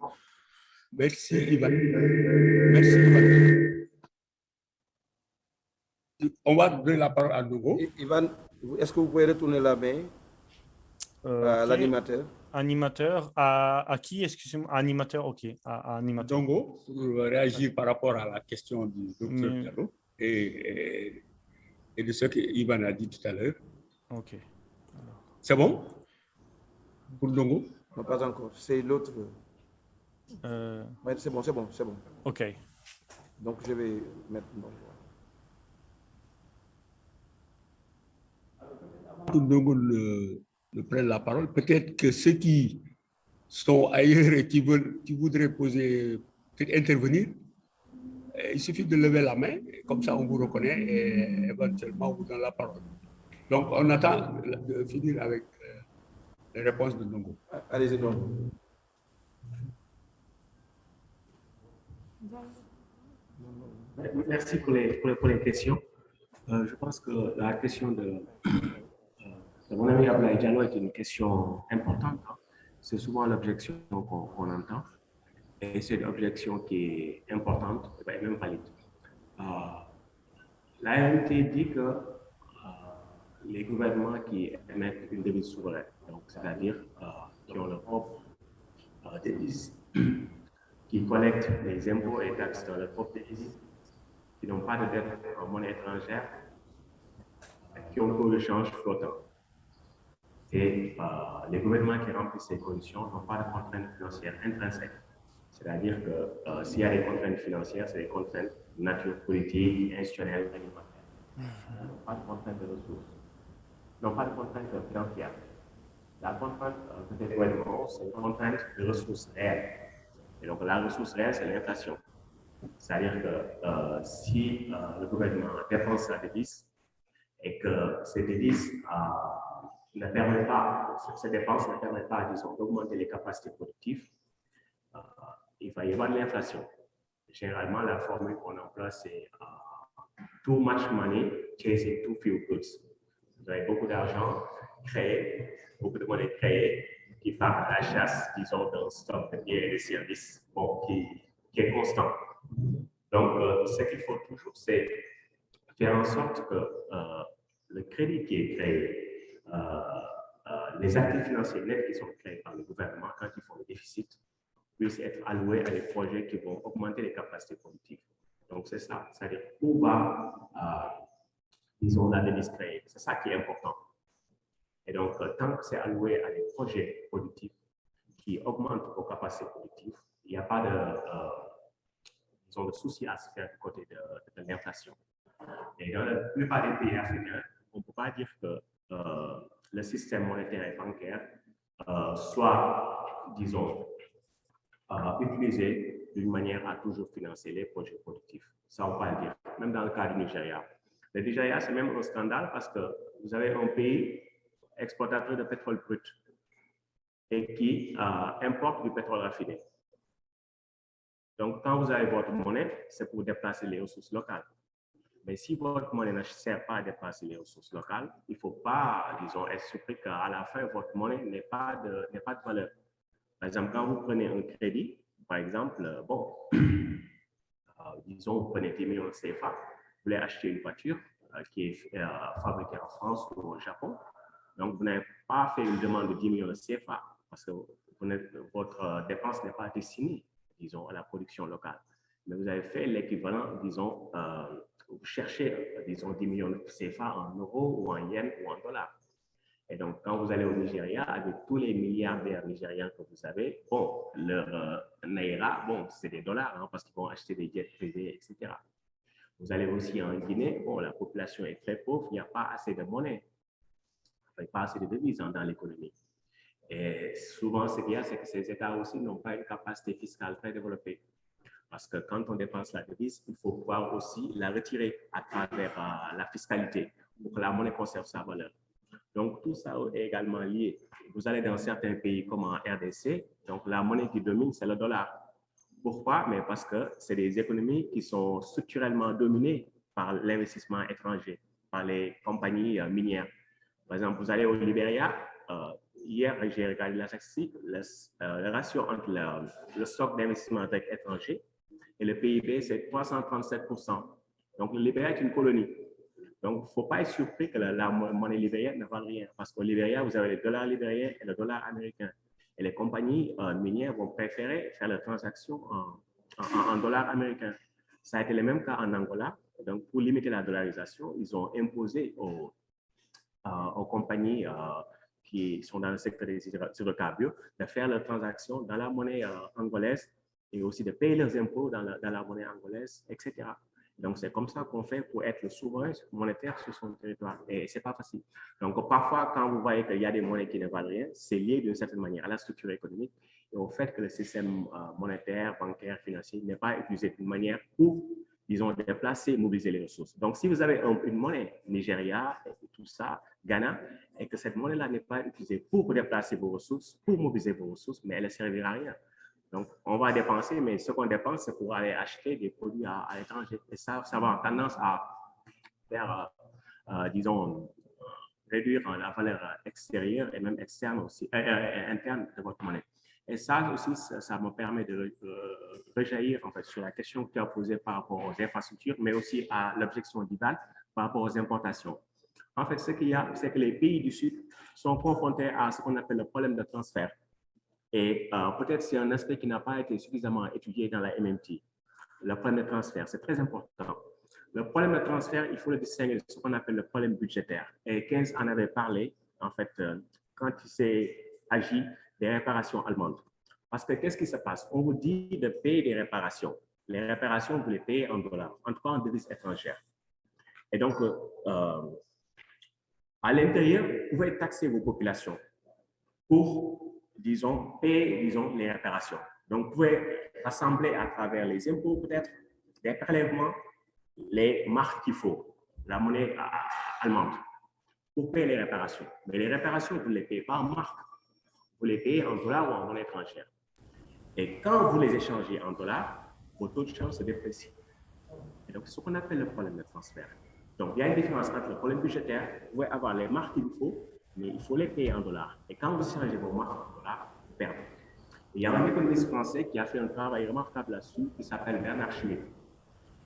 Merci, Ivan. Merci, Ivan. On va donner la parole à Dogo. Ivan, est-ce que vous pouvez retourner la main à Ok. l'animateur? Animateur, à qui? Excusez-moi, animateur, ok. À animateur. Dongo, pour réagir par rapport à la question du docteur Diallo et de ce que Ivan a dit tout à l'heure. Ok. C'est bon pour Dongo? Non, pas encore. C'est l'autre. Ouais, c'est bon. Ok. Donc, je vais mettre Dongo. Pour Dongo ne prenne la parole, peut-être que ceux qui sont ailleurs et qui voudraient peut-être intervenir, il suffit de lever la main, comme ça on vous reconnaît et éventuellement on vous donne la parole. Donc on attend de finir avec les réponses de Dongo. Allez-y, Dongo. Merci pour les questions. Je pense que la question de mon ami Ablaye Diallo est une question importante. C'est souvent l'objection qu'on entend. Et c'est une objection qui est importante et même valide. L'AMT dit que les gouvernements qui émettent une devise souveraine, donc c'est-à-dire qui ont leur propre devise, qui collectent les impôts et taxes dans leur propre devise, qui n'ont pas de dette en monnaie étrangère, qui ont un taux de change flottant. Et les gouvernements qui remplissent ces conditions n'ont pas de contraintes financières intrinsèques. C'est-à-dire que s'il y a des contraintes financières, c'est des contraintes de nature politique, institutionnelle, alimentaire. Pas de contraintes de ressources. Non, pas de contraintes financières. La contrainte de ces gouvernements, c'est une contrainte de ressources réelles. Et donc, la ressource réelle, c'est l'inflation. C'est-à-dire que si le gouvernement dépense sa devise et que ces devises ne permettent pas, ces dépenses ne permettent pas, disons, d'augmenter les capacités productives, il va y avoir de l'inflation. Généralement, la formule qu'on emploie, c'est too much money chasing too few goods. Vous avez beaucoup d'argent créé, beaucoup de monnaie créée qui part à la chasse, disons, d'un stock de biens et de services qui est constant. Donc, ce qu'il faut toujours, c'est faire en sorte que le crédit qui est créé, les actifs financiers nets qui sont créés par le gouvernement quand ils font le déficit, puissent être alloués à des projets qui vont augmenter les capacités productives. Donc, c'est ça. C'est-à-dire où va, disons, la devise créée. C'est ça qui est important. Et donc, tant que c'est alloué à des projets productifs qui augmentent vos capacités productives, il n'y a pas disons, de souci à se faire du côté de l'inflation. Et dans la plupart des pays africains, on ne peut pas dire que le système monétaire et bancaire soit, disons, utilisé d'une manière à toujours financer les projets productifs. Ça, on peut le dire. Même dans le cas du Nigeria. Le Nigeria, c'est même un scandale parce que vous avez un pays exportateur de pétrole brut et qui importe du pétrole raffiné. Donc, quand vous avez votre monnaie, c'est pour déplacer les ressources locales. Mais si votre monnaie ne sert pas à déplacer les ressources locales, il ne faut pas, disons, être surpris qu'à la fin, votre monnaie n'ait pas de valeur. Par exemple, quand vous prenez un crédit, par exemple, bon, disons, vous prenez 10 millions de CFA, vous voulez acheter une voiture qui est fabriquée en France ou au Japon. Donc, vous n'avez pas fait une demande de 10 millions de CFA parce que votre dépense n'est pas destinée, disons, à la production locale. Mais vous avez fait l'équivalent, disons, vous cherchez, disons, 10 millions de CFA en euros ou en yens ou en dollars. Et donc, quand vous allez au Nigeria, avec tous les milliardaires nigériens que vous avez, bon, leur naira, bon, c'est des dollars, hein, parce qu'ils vont acheter des jets privés, etc. Vous allez aussi en Guinée, bon, la population est très pauvre, il n'y a pas assez de monnaie. fait pas assez de devises dans l'économie. Et souvent, ce qu'il y a, c'est que ces États aussi n'ont pas une capacité fiscale très développée. Parce que quand on dépense la devise, il faut pouvoir aussi la retirer à travers la fiscalité pour que la monnaie conserve sa valeur. Donc, tout ça est également lié. Vous allez dans certains pays comme en RDC, donc la monnaie qui domine, c'est le dollar. Pourquoi? Mais parce que c'est des économies qui sont structurellement dominées par l'investissement étranger, par les compagnies minières. Par exemple, vous allez au Libéria, hier, j'ai regardé la statistique, le ratio entre le stock d'investissement direct étranger et le PIB, c'est 337%. Donc, le Libéria est une colonie. Donc, il ne faut pas être surpris que la monnaie libérienne ne vale rien, parce qu'au Libéria, vous avez le dollar libérien et le dollar américain. Et les compagnies minières vont préférer faire leurs transactions en dollars américains. Ça a été le même cas en Angola. Donc, pour limiter la dollarisation, ils ont imposé aux compagnies qui sont dans le secteur des hydrocarbures de faire leurs transactions dans la monnaie angolaise et aussi de payer leurs impôts dans la monnaie angolaise, etc. Donc, c'est comme ça qu'on fait pour être le souverain monétaire sur son territoire. Et ce n'est pas facile. Donc, parfois, quand vous voyez qu'il y a des monnaies qui ne valent rien, c'est lié d'une certaine manière à la structure économique et au fait que le système monétaire, bancaire, financier n'est pas utilisé d'une manière pour, disons, déplacer, mobiliser les ressources. Donc, si vous avez une monnaie Nigeria et tout ça, Ghana, et que cette monnaie-là n'est pas utilisée pour déplacer vos ressources, pour mobiliser vos ressources, mais elle ne servira à rien. Donc, on va dépenser, mais ce qu'on dépense, c'est pour aller acheter des produits à l'étranger. Et ça va avoir tendance à faire, disons, réduire la valeur extérieure et même externe aussi, interne de votre monnaie. Et ça aussi, ça me permet de rejaillir en fait, sur la question que tu as posée par rapport aux infrastructures, mais aussi à l'objection d'Ivan par rapport aux importations. En fait, ce qu'il y a, c'est que les pays du Sud sont confrontés à ce qu'on appelle le problème de transfert. Et peut-être c'est un aspect qui n'a pas été suffisamment étudié dans la MMT. Le problème de transfert, c'est très important. Le problème de transfert, il faut le distinguer de ce qu'on appelle le problème budgétaire. Et Keynes en avait parlé, en fait, quand il s'est agi des réparations allemandes. Parce que qu'est-ce qui se passe? On vous dit de payer des réparations. Les réparations, vous les payez en dollars, en tout cas en devises étrangères. Et donc, à l'intérieur, vous pouvez taxer vos populations pour, disons, payer, disons, les réparations. Donc, vous pouvez rassembler à travers les impôts, peut-être, des prélèvements, les marques qu'il faut, la monnaie allemande, pour payer les réparations. Mais les réparations, vous ne les payez pas en marques, vous les payez en dollars ou en monnaie étrangère. Et quand vous les échangez en dollars, vos taux de change se déprécient. Et donc, c'est ce qu'on appelle le problème de transfert. Donc, il y a une différence entre le problème budgétaire, vous pouvez avoir les marques qu'il vous faut, mais il faut les payer en dollars. Et quand vous échangez vos marques en dollars, vous perdez. Et il y a un économiste français qui a fait un travail remarquable là-dessus, qui s'appelle Bernard Schmitt,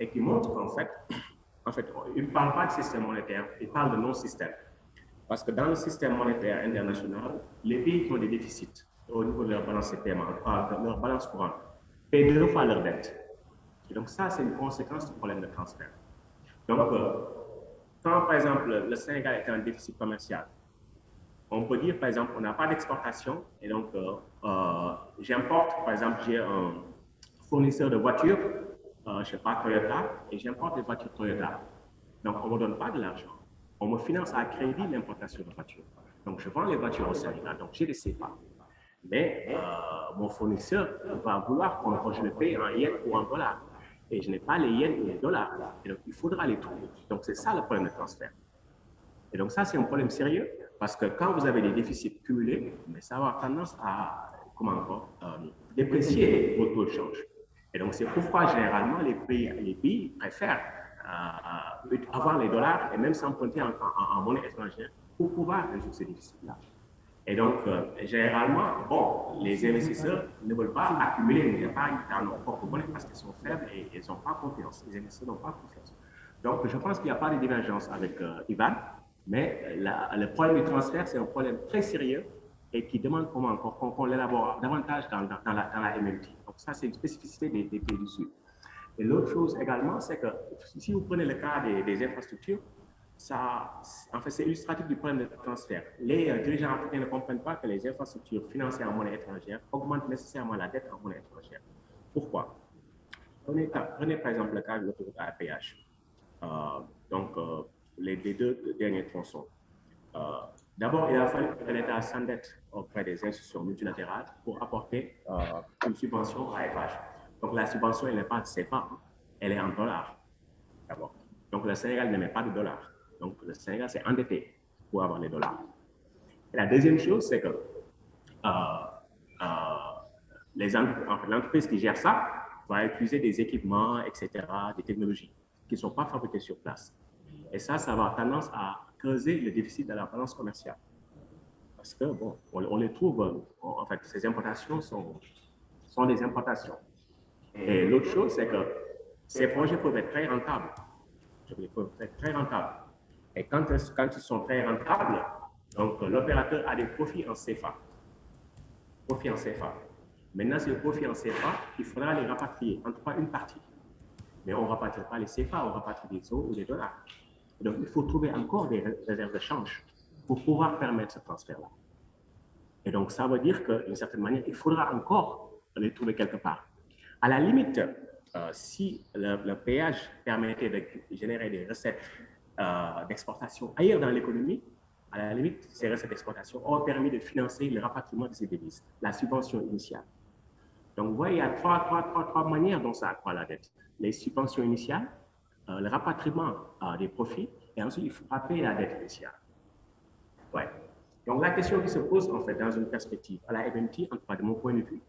et qui montre qu'en fait, il ne parle pas de système monétaire, il parle de non-système. Parce que dans le système monétaire international, les pays qui ont des déficits au niveau de leur balance de paiement, de leur balance courante, paient 2 fois leur dette. Et donc ça, c'est une conséquence du problème de transfert. Donc, quand par exemple le Sénégal est en déficit commercial, on peut dire par exemple on n'a pas d'exportation et donc j'importe, par exemple j'ai un fournisseur de voitures, je ne sais pas, Toyota, et j'importe des voitures Toyota. Donc on ne me donne pas de l'argent. On me finance à crédit l'importation de voitures. Donc je vends les voitures au Sénégal, donc j'ai des CFA. Mais mon fournisseur va vouloir que je le paye en yens ou en dollars. Et je n'ai pas les yens ou les dollars. Et donc, il faudra les trouver. Donc, c'est ça le problème de transfert. Et donc, ça, c'est un problème sérieux parce que quand vous avez des déficits cumulés, mais ça va avoir tendance à, déprécier vos taux de change. Et donc, c'est pourquoi, généralement, les pays préfèrent avoir les dollars et même s'emprunter en monnaie étrangère pour pouvoir résoudre ces déficits-là. Et donc, généralement, bon, les investisseurs ne veulent pas accumuler une épargne dans leur propre monnaie parce qu'ils sont faibles et ils n'ont pas confiance. Les investisseurs n'ont pas confiance. Donc, je pense qu'il n'y a pas de divergence avec Ivan, mais le problème du transfert, c'est un problème très sérieux et qui demande qu'on l'élabore davantage dans la MMT. Donc, ça, c'est une spécificité des pays du Sud. Et l'autre chose également, c'est que si vous prenez le cas des infrastructures, en fait, c'est illustratif du problème de transfert. Les dirigeants africains ne comprennent pas que les infrastructures financées en monnaie étrangère augmentent nécessairement la dette en monnaie étrangère. Pourquoi? Prenez par exemple le cas de l'autoroute à péage. Les 2 derniers tronçons. D'abord, il a fallu que l'État s'endette auprès des institutions multilatérales pour apporter une subvention à FH. Donc, la subvention, elle n'est pas de CFA, elle est en dollars, d'abord. Donc, le Sénégal n'émet pas de dollars. Donc, le Sénégal s'est endetté pour avoir les dollars. Et la deuxième chose, c'est que l'entreprise qui gère ça va utiliser des équipements, etc., des technologies qui ne sont pas fabriquées sur place. Et ça va avoir tendance à creuser le déficit de la balance commerciale. Parce que, bon, on les trouve, en fait, ces importations sont des importations. Et l'autre chose, c'est que ces projets peuvent être très rentables. Ils peuvent être très rentables. Et quand ils sont très rentables, donc l'opérateur a des profits en CFA. Profits en CFA. Maintenant, ces profits en CFA, il faudra les rapatrier, en tout cas une partie. Mais on ne rapatrie pas les CFA, on rapatrie des euros ou des dollars. Donc, il faut trouver encore des réserves de change pour pouvoir permettre ce transfert-là. Et donc, ça veut dire d'une certaine manière, il faudra encore les trouver quelque part. À la limite, si le péage permettait de générer des recettes d'exportation ailleurs dans l'économie, à la limite, ces recettes d'exportation ont permis de financer le rapatriement de ces devises, la subvention initiale. Donc, vous voyez, il y a trois manières dont ça accroît la dette. Les subventions initiales, le rapatriement des profits, et ensuite, il faudra payer la dette initiale. Ouais. Donc, la question qui se pose, en fait, dans une perspective à la MMT, en tout cas de mon point de vue,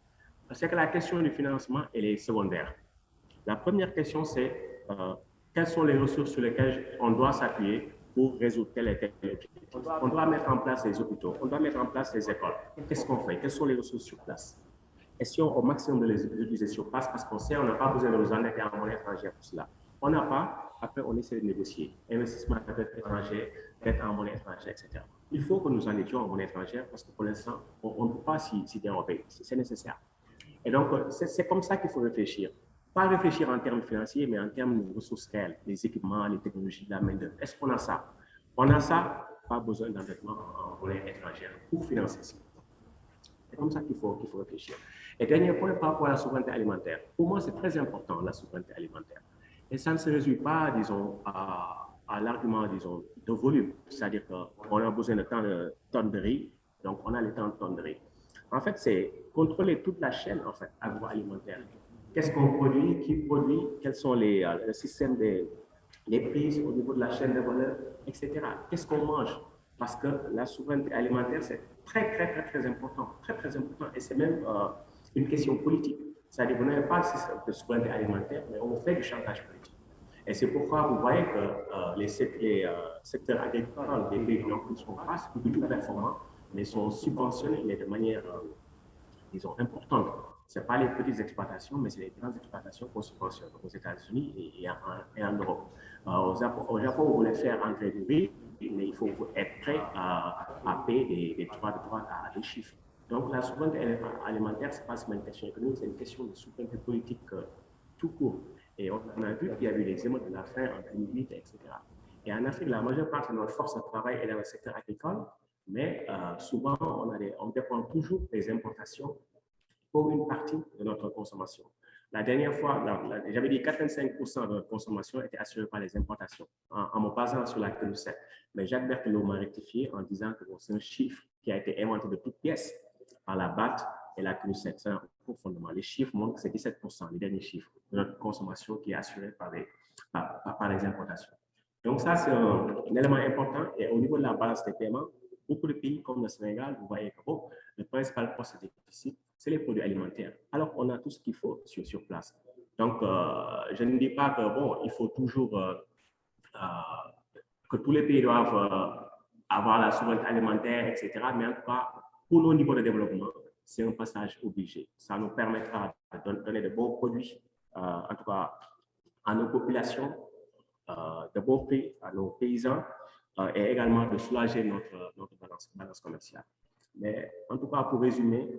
c'est que la question du financement, elle est secondaire. La première question, c'est quelles sont les ressources sur lesquelles on doit s'appuyer pour résoudre tel et tel objectif. On doit mettre en place les hôpitaux, on doit mettre en place les écoles. Qu'est-ce qu'on fait? Quelles sont les ressources sur place? Essayons au maximum de les utiliser sur place parce qu'on sait qu'on n'a pas besoin de nous endetter en monnaie étrangère pour cela. On n'a pas, après on essaie de négocier. Investissement en dette étrangère, dette en monnaie étrangère, etc. Il faut que nous en étions en monnaie étrangère parce que pour l'instant, on ne peut pas s'y dérober. C'est nécessaire. Et donc, c'est comme ça qu'il faut réfléchir. Pas réfléchir en termes financiers, mais en termes de ressources réelles, les équipements, les technologies, la main-d'œuvre. Est-ce qu'on a ça? On a ça, pas besoin d'endettement en monnaie étrangère pour financer ça. C'est comme ça qu'il faut réfléchir. Et dernier point par rapport à la souveraineté alimentaire. Pour moi, c'est très important, la souveraineté alimentaire. Et ça ne se résume pas, disons, à l'argument, disons, de volume. C'est-à-dire qu'on a besoin de tant de tonnes de riz, donc on a les tant de tonnes de riz. En fait, c'est contrôler toute la chaîne, en fait, agroalimentaire. Qu'est-ce qu'on produit, qui produit, quels sont le système des prix au niveau de la chaîne de valeur, etc. Qu'est-ce qu'on mange? Parce que la souveraineté alimentaire, c'est très important, très important. Et c'est même une question politique. C'est-à-dire que vous n'avez pas de souveraineté alimentaire, mais on fait du chantage politique. Et c'est pourquoi vous voyez que les secteurs agricoles des pays ne sont pas du tout performants, mais sont subventionnés de manière, disons, importante. Ce n'est pas les petites exploitations, mais c'est les grandes exploitations qu'on subventionne aux États-Unis et en Europe. Au Japon, vous voulez faire entrer du riz, mais il faut être prêt à payer des droits à des chiffres. Donc, la souveraineté alimentaire, ce n'est pas seulement une question économique, c'est une question de souveraineté politique tout court. Et on a vu qu'il y a eu des émeutes de la faim en 2008, etc. Et en Afrique, la majeure partie de notre force de travail est dans le secteur agricole, mais souvent, on dépend toujours des importations pour une partie de notre consommation. La dernière fois, j'avais dit 85% de notre consommation était assurée par les importations, en me basant sur la CNUSET. Mais Jacques Berthelot m'a rectifié en disant que c'est un chiffre qui a été inventé de toutes pièces par la BAT et la CNUSET. C'est un fondement. Les chiffres montrent que c'est 17%, les derniers chiffres de notre consommation qui est assurée par les importations. Donc ça, c'est un élément important. Et au niveau de la balance des paiements, beaucoup de pays comme le Sénégal, vous voyez que le principal poste de déficit, c'est les produits alimentaires. Alors, on a tout ce qu'il faut sur place. Donc, je ne dis pas que, il faut toujours que tous les pays doivent avoir la souveraineté alimentaire, etc. Mais en tout cas, pour nos niveaux de développement, c'est un passage obligé. Ça nous permettra de donner de bons produits, en tout cas, à nos populations, de bons prix à nos paysans, et également de soulager notre balance commerciale. Mais en tout cas, pour résumer,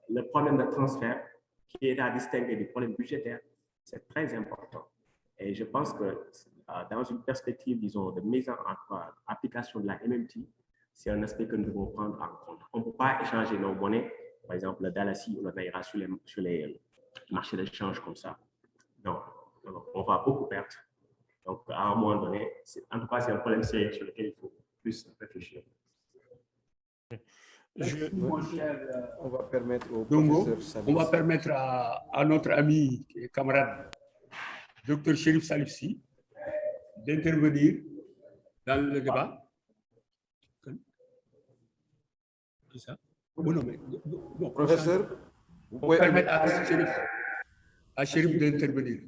le problème de transfert qui est à distinguer du problème budgétaire, c'est très important. Et je pense que dans une perspective, disons, de mise en application de la MMT, c'est un aspect que nous devons prendre en compte. On ne peut pas échanger nos monnaies, par exemple le Dalasi ou le Naira sur les marchés d'échange comme ça. Non, on va beaucoup perdre. Donc, à un moment donné, en tout cas, c'est un problème sérieux sur lequel il faut plus réfléchir. Merci, mon cher. On va permettre au Donc, professeur Salif. on va permettre à notre ami et camarade, Dr Chérif Salifsi, d'intervenir dans le débat. C'est ça? Oh non, mais, non, Professeur, vous on pouvez permettre à Chérif d'intervenir.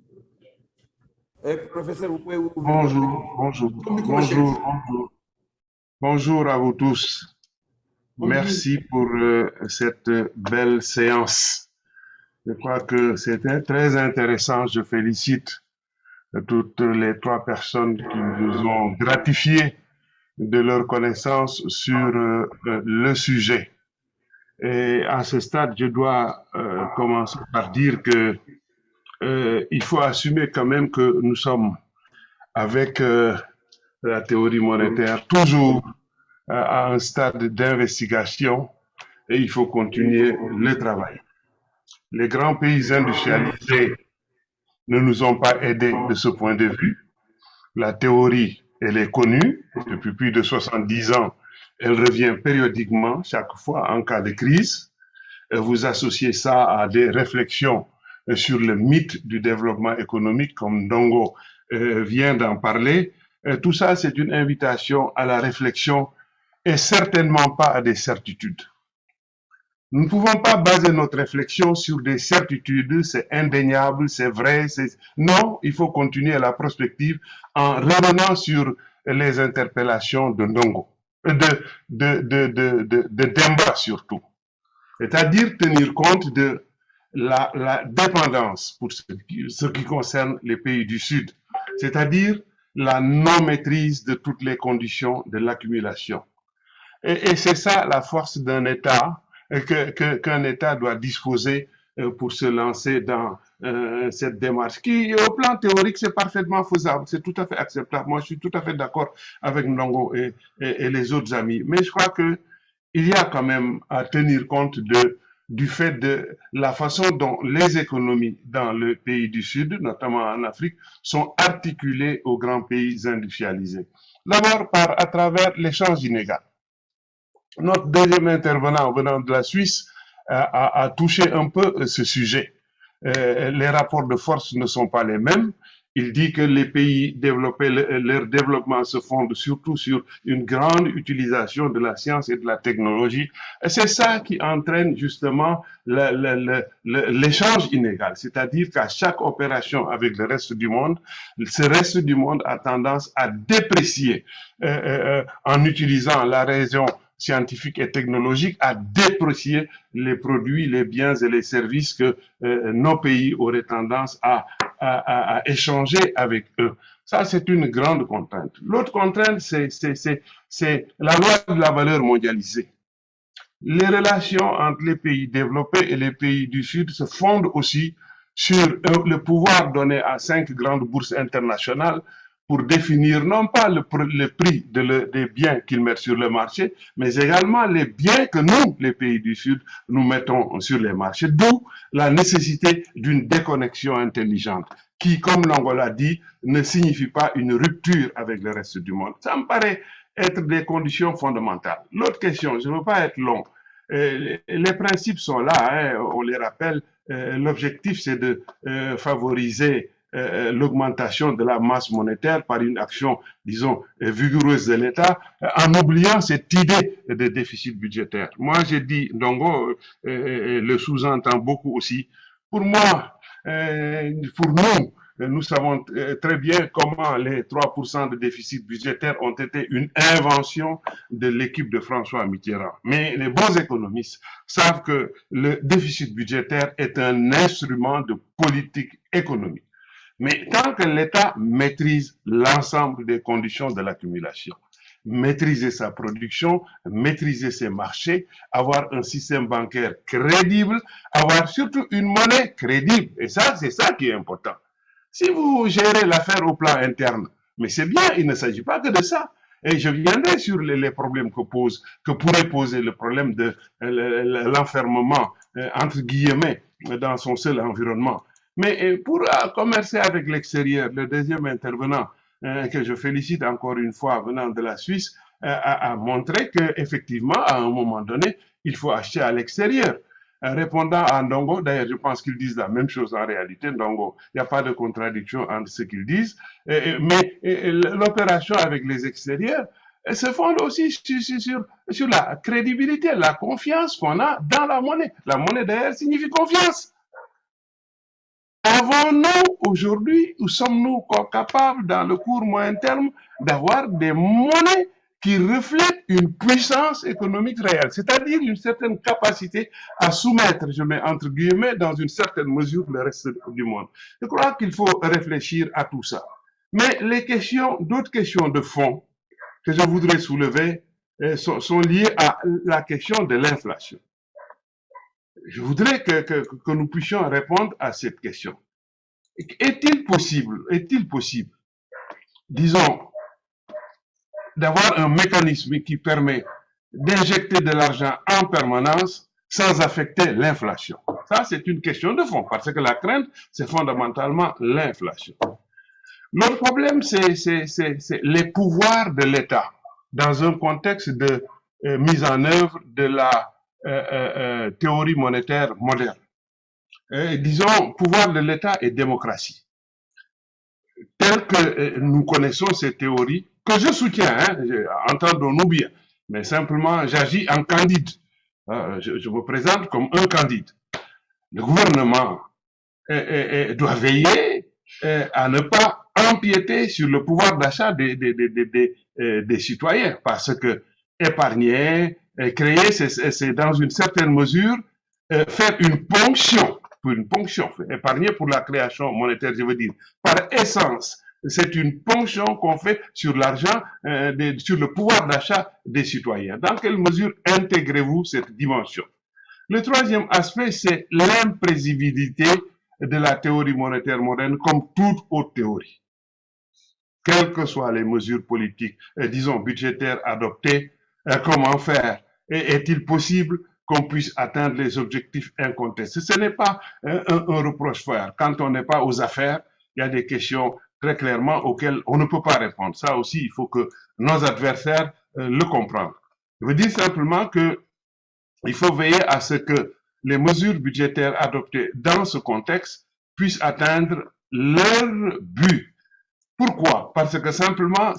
Professeur, vous pouvez ouvrir Bonjour, bonjour, bonjour. Bonjour à vous tous. Merci pour cette belle séance. Je crois que c'était très intéressant. Je félicite toutes les 3 personnes qui nous ont gratifié de leur connaissance sur le sujet. Et à ce stade, je dois commencer par dire que il faut assumer quand même que nous sommes avec la théorie monétaire toujours à un stade d'investigation et il faut continuer le travail. Les grands pays industrialisés ne nous ont pas aidés de ce point de vue. La théorie, elle est connue depuis plus de 70 ans. Elle revient périodiquement, chaque fois en cas de crise. Vous associez ça à des réflexions sur le mythe du développement économique, comme Ndongo vient d'en parler. Tout ça, c'est une invitation à la réflexion et certainement pas à des certitudes. Nous ne pouvons pas baser notre réflexion sur des certitudes, c'est indéniable, c'est vrai. Non, il faut continuer la prospective en revenant sur les interpellations de Ndongo, de Demba surtout. C'est-à-dire tenir compte de la dépendance pour ce qui concerne les pays du Sud, c'est-à-dire la non-maîtrise de toutes les conditions de l'accumulation. Et c'est ça la force d'un État, qu'un État doit disposer pour se lancer dans cette démarche qui, au plan théorique, c'est parfaitement faisable, c'est tout à fait acceptable. Moi, je suis tout à fait d'accord avec Ndongo et les autres amis. Mais je crois que il y a quand même à tenir compte du fait de la façon dont les économies dans le pays du Sud, notamment en Afrique, sont articulées aux grands pays industrialisés. D'abord, à travers l'échange inégal. Notre deuxième intervenant venant de la Suisse a touché un peu ce sujet. Les rapports de force ne sont pas les mêmes. Il dit que les pays développés, leur développement se fonde surtout sur une grande utilisation de la science et de la technologie. Et c'est ça qui entraîne justement l'échange inégal. C'est-à-dire qu'à chaque opération avec le reste du monde, ce reste du monde a tendance à déprécier en utilisant la raison scientifique et technologique, à déprécier les produits, les biens et les services que nos pays auraient tendance à échanger avec eux. Ça, c'est une grande contrainte. L'autre contrainte, c'est la loi de la valeur mondialisée. Les relations entre les pays développés et les pays du Sud se fondent aussi sur le pouvoir donné à 5 grandes bourses internationales pour définir non pas le prix des biens qu'ils mettent sur le marché, mais également les biens que nous, les pays du Sud, nous mettons sur les marchés. D'où la nécessité d'une déconnexion intelligente qui, comme Ndongo l'a dit, ne signifie pas une rupture avec le reste du monde. Ça me paraît être des conditions fondamentales. L'autre question, je ne veux pas être long, les principes sont là, hein, on les rappelle, l'objectif c'est de favoriser l'augmentation de la masse monétaire par une action, disons, vigoureuse de l'État, en oubliant cette idée de déficit budgétaire. Moi, j'ai dit, Ndongo le sous-entend beaucoup aussi. Pour moi, pour nous savons très bien comment les 3% de déficit budgétaire ont été une invention de l'équipe de François Mitterrand. Mais les bons économistes savent que le déficit budgétaire est un instrument de politique économique. Mais tant que l'État maîtrise l'ensemble des conditions de l'accumulation, maîtriser sa production, maîtriser ses marchés, avoir un système bancaire crédible, avoir surtout une monnaie crédible. Et ça, c'est ça qui est important. Si vous gérez l'affaire au plan interne, mais c'est bien, il ne s'agit pas que de ça. Et je viendrai sur les problèmes que pourrait poser le problème de l'enfermement, entre guillemets, dans son seul environnement. Mais pour commercer avec l'extérieur, le deuxième intervenant, que je félicite encore une fois venant de la Suisse, a montré qu'effectivement, à un moment donné, il faut acheter à l'extérieur. Répondant à Ndongo, d'ailleurs, je pense qu'ils disent la même chose en réalité, Ndongo, il n'y a pas de contradiction entre ce qu'ils disent, mais l'opération avec les extérieurs se fonde aussi sur la crédibilité, la confiance qu'on a dans la monnaie. La monnaie, d'ailleurs, signifie confiance. Avons-nous aujourd'hui, ou sommes-nous capables, dans le court moyen terme, d'avoir des monnaies qui reflètent une puissance économique réelle, c'est-à-dire une certaine capacité à soumettre, je mets entre guillemets, dans une certaine mesure, le reste du monde. Je crois qu'il faut réfléchir à tout ça. Mais les questions, d'autres questions de fond que je voudrais soulever sont liées à la question de l'inflation. Je voudrais que nous puissions répondre à cette question. Est-il possible, disons, d'avoir un mécanisme qui permet d'injecter de l'argent en permanence sans affecter l'inflation? Ça, c'est une question de fond, parce que la crainte, c'est fondamentalement l'inflation. L'autre problème, c'est les pouvoirs de l'État dans un contexte de mise en œuvre de la théorie monétaire moderne. Disons, pouvoir de l'État et démocratie. Tel que nous connaissons ces théories, que je soutiens, entendons-nous bien, mais simplement j'agis en candide. Je me présente comme un candide. Le gouvernement doit veiller à ne pas empiéter sur le pouvoir d'achat des citoyens, parce que épargner, créer, c'est dans une certaine mesure faire une ponction, épargner pour la création monétaire, je veux dire, par essence, c'est une ponction qu'on fait sur l'argent, sur le pouvoir d'achat des citoyens. Dans quelle mesure intégrez-vous cette dimension? Le troisième aspect, c'est l'imprévisibilité de la théorie monétaire moderne comme toute autre théorie. Quelles que soient les mesures politiques, disons budgétaires adoptées, comment faire? Est-il possible qu'on puisse atteindre les objectifs incontestés? Ce n'est pas un reproche fort. Quand on n'est pas aux affaires, il y a des questions très clairement auxquelles on ne peut pas répondre. Ça aussi, il faut que nos adversaires le comprennent. Je veux dire simplement que il faut veiller à ce que les mesures budgétaires adoptées dans ce contexte puissent atteindre leur but. Pourquoi? Parce que simplement,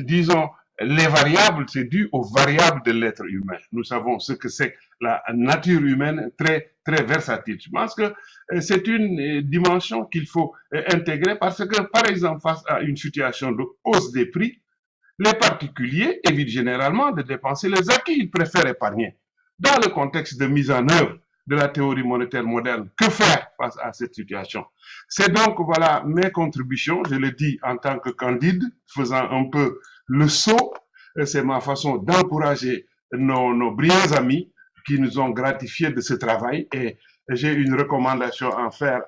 disons, les variables, c'est dû aux variables de l'être humain. Nous savons ce que c'est la nature humaine très, très versatile. Je pense que c'est une dimension qu'il faut intégrer parce que, par exemple, face à une situation de hausse des prix, les particuliers évitent généralement de dépenser les acquis, ils préfèrent épargner. Dans le contexte de mise en œuvre de la théorie monétaire moderne, que faire face à cette situation? C'est donc, voilà, mes contributions, je le dis en tant que candide, faisant un peu le saut, c'est ma façon d'encourager nos brillants amis qui nous ont gratifiés de ce travail et j'ai une recommandation à faire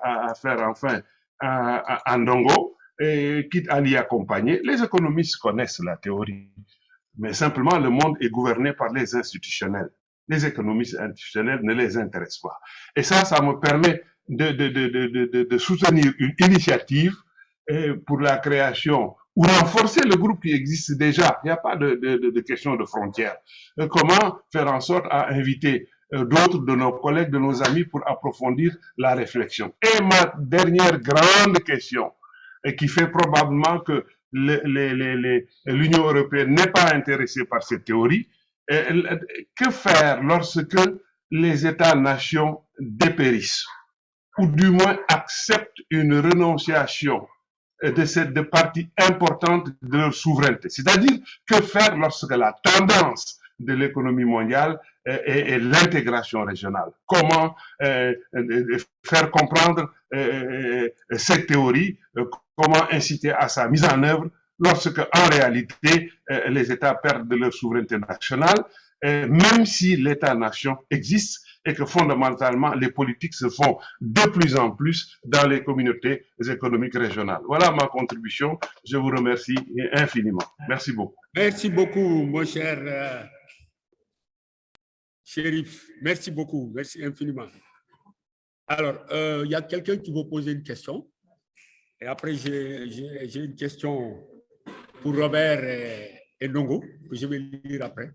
enfin à Ndongo, et quitte à l'y accompagner. Les économistes connaissent la théorie, mais simplement le monde est gouverné par les institutionnels. Les économistes institutionnels ne les intéressent pas. Et ça me permet de soutenir une initiative pour la création ou renforcer le groupe qui existe déjà. Il n'y a pas de question de frontières. Comment faire en sorte à inviter d'autres de nos collègues, de nos amis pour approfondir la réflexion. Et ma dernière grande question, et qui fait probablement que l'Union européenne n'est pas intéressée par cette théorie, que faire lorsque les États-nations dépérissent, ou du moins acceptent une renonciation de partie importante de leur souveraineté? C'est-à-dire, que faire lorsque la tendance de l'économie mondiale et l'intégration régionale? Comment faire comprendre cette théorie? Comment inciter à sa mise en œuvre lorsque, en réalité, les États perdent de leur souveraineté nationale, même si l'État-nation existe et que fondamentalement, les politiques se font de plus en plus dans les communautés économiques régionales. Voilà ma contribution. Je vous remercie infiniment. Merci beaucoup. Merci beaucoup, mon cher Chérif. Merci beaucoup. Merci infiniment. Alors, il y a quelqu'un qui veut poser une question. Et après, j'ai une question pour Robert et Ndongo, que je vais lire après.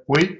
Oui.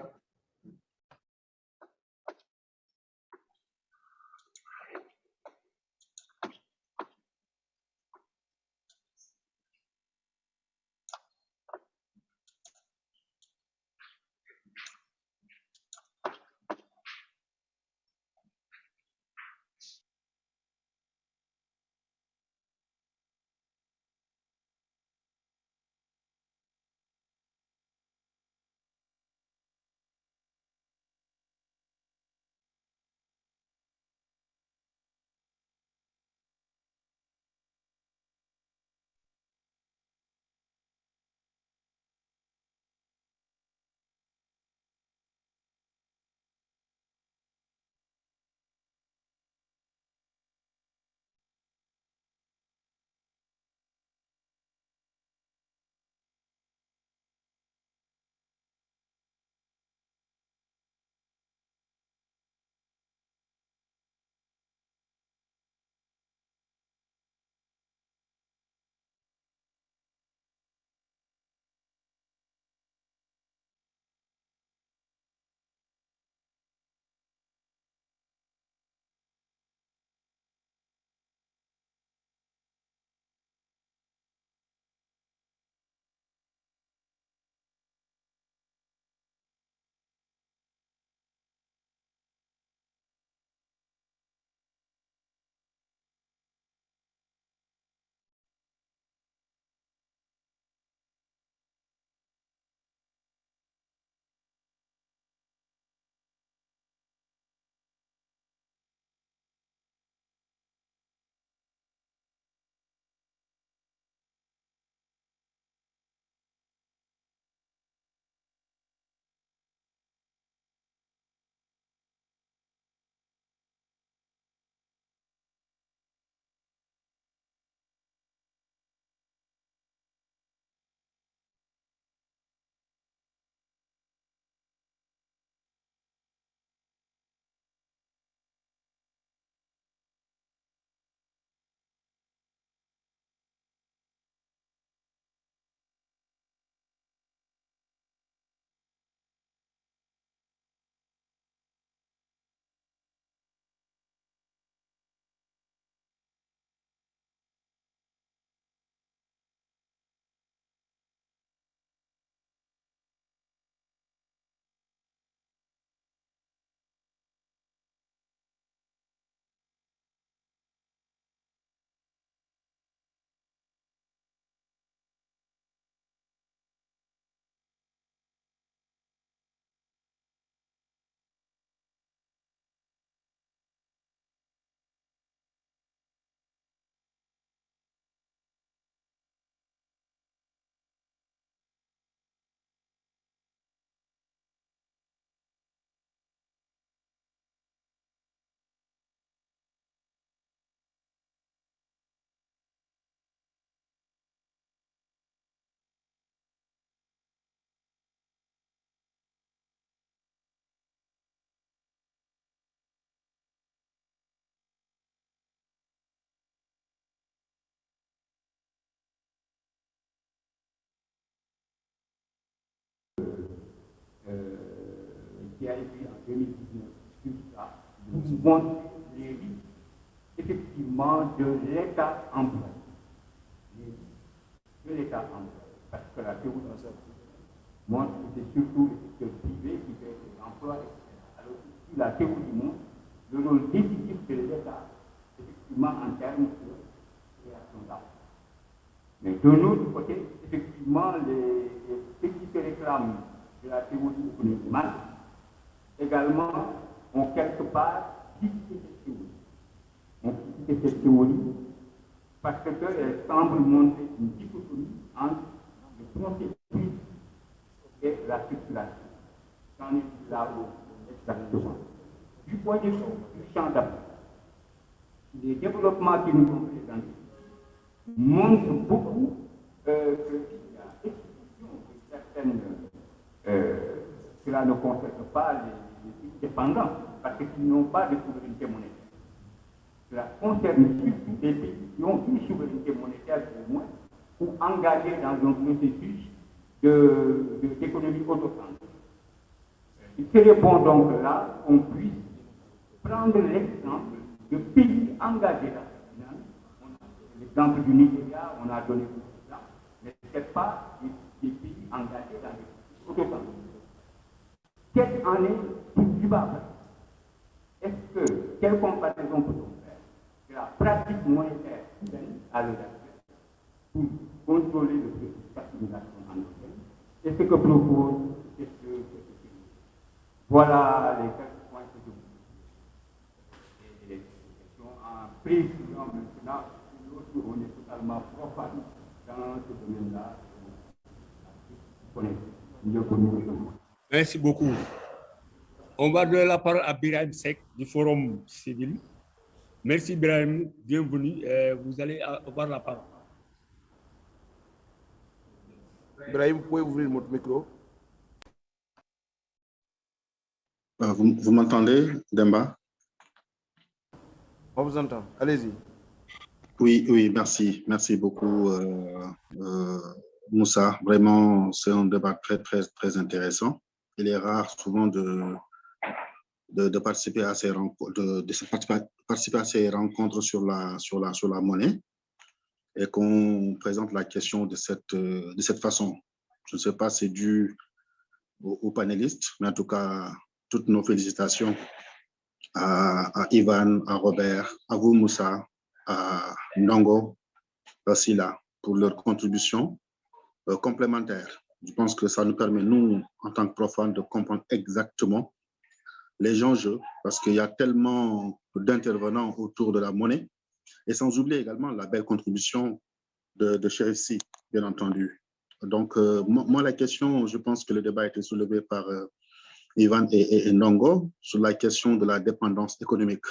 Qui a écrit en 2019 sur ça, pour montrer les risques effectivement de l'État employé. Les risques de l'État employé. Parce que la théorie montre que c'est surtout le secteur privé qui fait l'emploi, etc. Alors ici, la théorie montre le rôle décisif de l'État, effectivement, en termes de création d'empploi. Mais de l'autre côté, effectivement, ceux qui se réclament de la théorie économique également ont quelque part critiqué cette théorie. On critique cette théorie parce qu'elle semble montrer une dichotomie entre le processus et la circulation. C'en est là où exactement. Du point de vue du champ d'appui, les développements qui nous sont présentés montrent beaucoup qu'il y a exclusion de certaines. Cela ne concerne pas les dépendants, parce qu'ils n'ont pas de souveraineté monétaire. Cela concerne surtout des pays qui ont une souveraineté monétaire au moins, ou engagés dans un processus d'économie autocentrée. Il serait bon donc là qu'on puisse prendre l'exemple de pays engagés dans la finance. L'exemple du Nigeria, on a donné beaucoup d'exemples, mais ce n'est pas des pays engagés dans les autocentrés. Quelle en est du bas? Est-ce que, quelle comparaison peut-on faire de la pratique monétaire humaine à l'heure actuelle pour contrôler le processus d'assimilation endogène et ce que propose voilà les quelques points que je vous dis. Et les questions en précisant maintenant l'autre, on est totalement profane dans ce domaine-là. Mieux connu que nous. Merci beaucoup. On va donner la parole à Birahim Seck du Forum Civil. Merci Birahim, bienvenue. Vous allez avoir la parole. Birahim, vous pouvez ouvrir votre micro. Vous m'entendez, Demba? On vous entend. Allez-y. Oui, merci. Merci beaucoup, Moussa. Vraiment, c'est un débat très intéressant. Il est rare souvent de participer à ces rencontres, participer à ces rencontres sur la monnaie et qu'on présente la question de cette façon. Je ne sais pas si c'est dû aux panélistes, mais en tout cas, toutes nos félicitations à Ivan, à Robert, à vous Moussa, à Ndongo, aussi là, pour leur contribution complémentaire. Je pense que ça nous permet, nous, en tant que profanes, de comprendre exactement les enjeux, parce qu'il y a tellement d'intervenants autour de la monnaie, et sans oublier également la belle contribution de Chérif Sy, bien entendu. Donc, moi, la question, je pense que le débat a été soulevé par Ivan et Ndongo sur la question de la dépendance économique.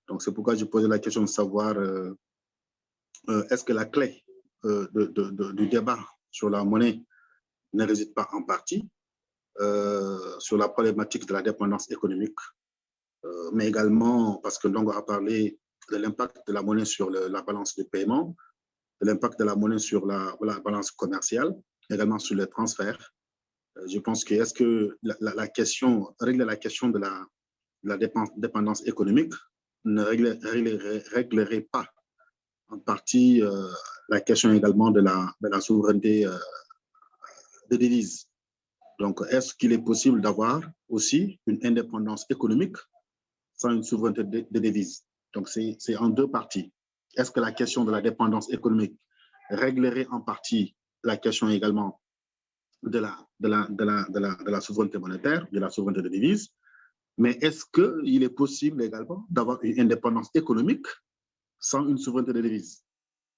Donc, c'est pourquoi je posais la question de savoir est-ce que la clé du débat sur la monnaie ne réside pas en partie sur la problématique de la dépendance économique, mais également parce que Ndongo a parlé de l'impact de la monnaie sur la balance de paiement, de l'impact de la monnaie sur la balance commerciale, également sur les transferts. Je pense que est-ce que régler la question de la dépendance économique ne réglerait pas en partie la question également de la souveraineté de devises. Donc, est-ce qu'il est possible d'avoir aussi une indépendance économique sans une souveraineté de devises? Donc, c'est en deux parties. Est-ce que la question de la dépendance économique réglerait en partie la question également de la souveraineté monétaire, de la souveraineté de devises? Mais est-ce qu'il est possible également d'avoir une indépendance économique sans une souveraineté de devises?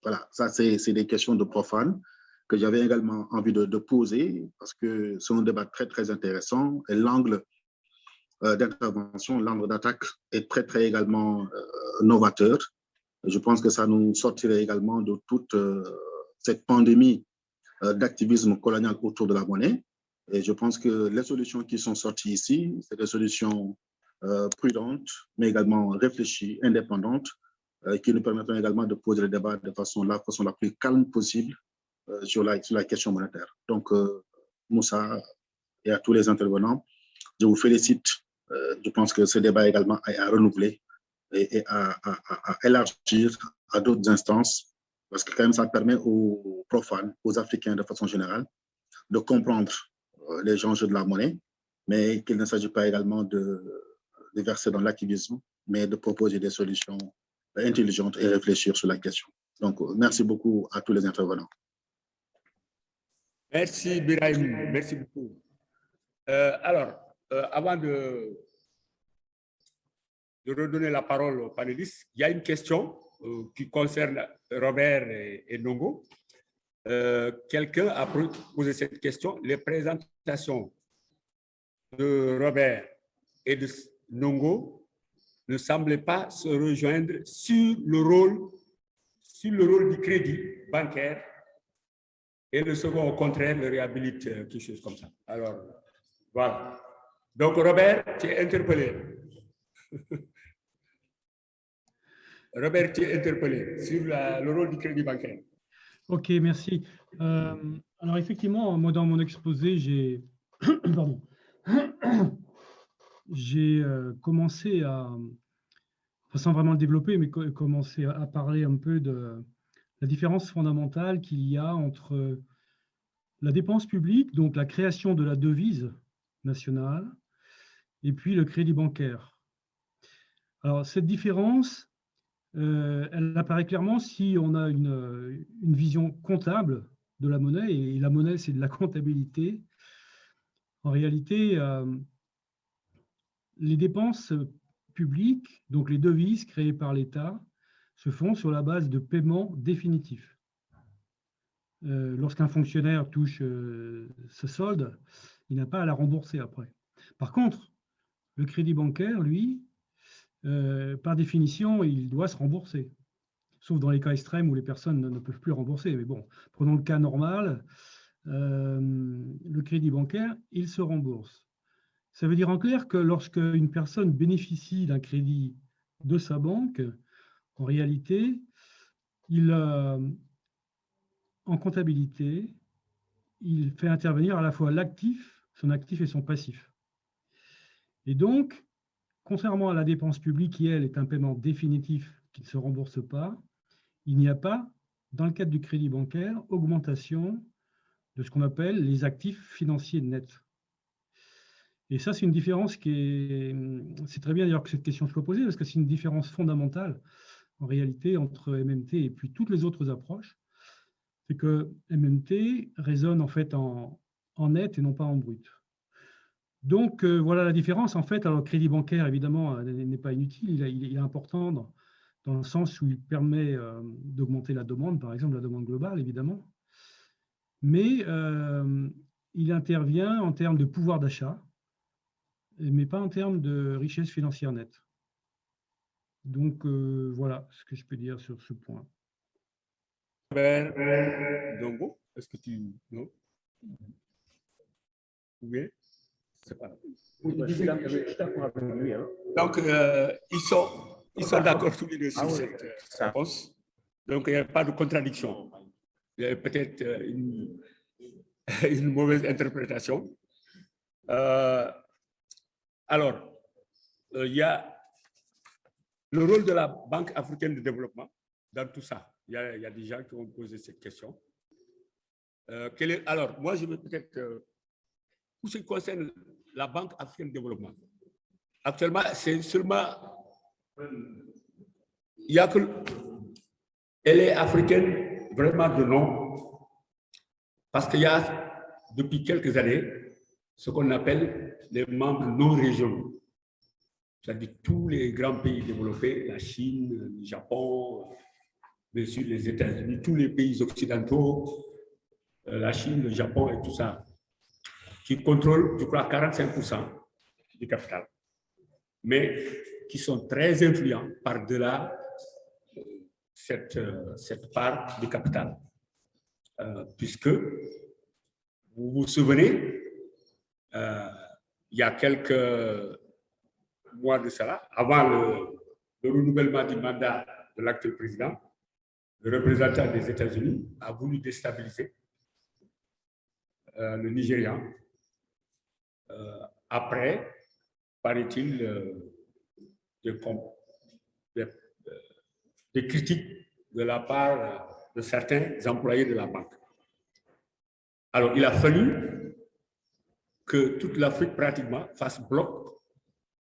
Voilà, ça c'est des questions de profanes que j'avais également envie de poser parce que c'est un débat très intéressant et l'angle d'intervention, l'angle d'attaque est très également novateur. Je pense que ça nous sortirait également de toute cette pandémie d'activisme colonial autour de la monnaie. Et je pense que les solutions qui sont sorties ici, c'est des solutions prudentes, mais également réfléchies, indépendantes, qui nous permettront également de poser le débat de façon la plus calme possible sur la question monétaire. Donc, Moussa et à tous les intervenants, je vous félicite. Je pense que ce débat également est à renouveler et à élargir à d'autres instances, parce que quand même ça permet aux profanes, aux Africains de façon générale, de comprendre les enjeux de la monnaie, mais qu'il ne s'agit pas également de verser dans l'activisme, mais de proposer des solutions intelligentes et réfléchir sur la question. Donc, merci beaucoup à tous les intervenants. Merci Birahim, merci beaucoup. Avant de redonner la parole aux panélistes, il y a une question qui concerne Robert et Ndongo. Quelqu'un a posé cette question. Les présentations de Robert et de Ndongo ne semblaient pas se rejoindre sur le rôle du crédit bancaire, et le second, au contraire, le réhabilite, quelque chose comme ça. Alors, voilà. Donc, Robert, tu es interpellé. Robert, tu es interpellé sur le rôle du crédit bancaire. Ok, merci. Alors effectivement, moi dans mon exposé, j'ai pardon. J'ai commencé à, enfin, sans vraiment le développer, mais commencé à parler un peu de la différence fondamentale qu'il y a entre la dépense publique, donc la création de la devise nationale, et puis le crédit bancaire. Alors cette différence, elle apparaît clairement si on a une vision comptable de la monnaie, et la monnaie c'est de la comptabilité. En réalité, les dépenses publiques, donc les devises créées par l'État, se font sur la base de paiements définitifs. Lorsqu'un fonctionnaire touche ce solde, il n'a pas à la rembourser après. Par contre, le crédit bancaire, lui, par définition, il doit se rembourser. Sauf dans les cas extrêmes où les personnes ne peuvent plus rembourser. Mais bon, prenons le cas normal, le crédit bancaire, il se rembourse. Ça veut dire en clair que lorsque une personne bénéficie d'un crédit de sa banque, en réalité, en comptabilité, il fait intervenir à la fois l'actif, son actif et son passif. Et donc, contrairement à la dépense publique qui, elle, est un paiement définitif qui ne se rembourse pas, il n'y a pas, dans le cadre du crédit bancaire, augmentation de ce qu'on appelle les actifs financiers nets. Et ça, c'est une différence qui est... C'est très bien d'ailleurs que cette question soit posée, parce que c'est une différence fondamentale, en réalité, entre MMT et puis toutes les autres approches. C'est que MMT raisonne en fait en net et non pas en brut. Donc, voilà la différence. En fait, alors le crédit bancaire, évidemment, n'est pas inutile. Il est important dans le sens où il permet d'augmenter la demande, par exemple la demande globale, évidemment. Mais il intervient en termes de pouvoir d'achat, mais pas en termes de richesse financière nette. Donc, voilà ce que je peux dire sur ce point. Dongo, est-ce que tu... Non? Oui. C'est pas... Oui, je suis d'accord avec lui. Hein. Donc, ils sont d'accord tous les deux sur cette réponse. Donc, il n'y a pas de contradiction. Il y a peut-être une mauvaise interprétation. Alors, il y a le rôle de la Banque africaine de développement dans tout ça. Il y a des gens qui ont posé cette question. Alors, moi, je vais peut-être, pour ce qui concerne la Banque africaine de développement, actuellement, c'est seulement, il y a que, elle est africaine vraiment de nom, parce qu'il y a depuis quelques années ce qu'on appelle les membres non régionaux. C'est-à-dire tous les grands pays développés, la Chine, le Japon, bien sûr les États-Unis, tous les pays occidentaux, la Chine, le Japon et tout ça, qui contrôlent, je crois, 45% du capital, mais qui sont très influents par-delà cette part du capital. Puisque, vous vous souvenez, il y a quelques mois de cela, avant le renouvellement du mandat de l'actuel président, le représentant des États-Unis a voulu déstabiliser le Nigeria. Après, paraît-il, des critiques de la part de certains employés de la banque. Alors, il a fallu que toute l'Afrique pratiquement fasse bloc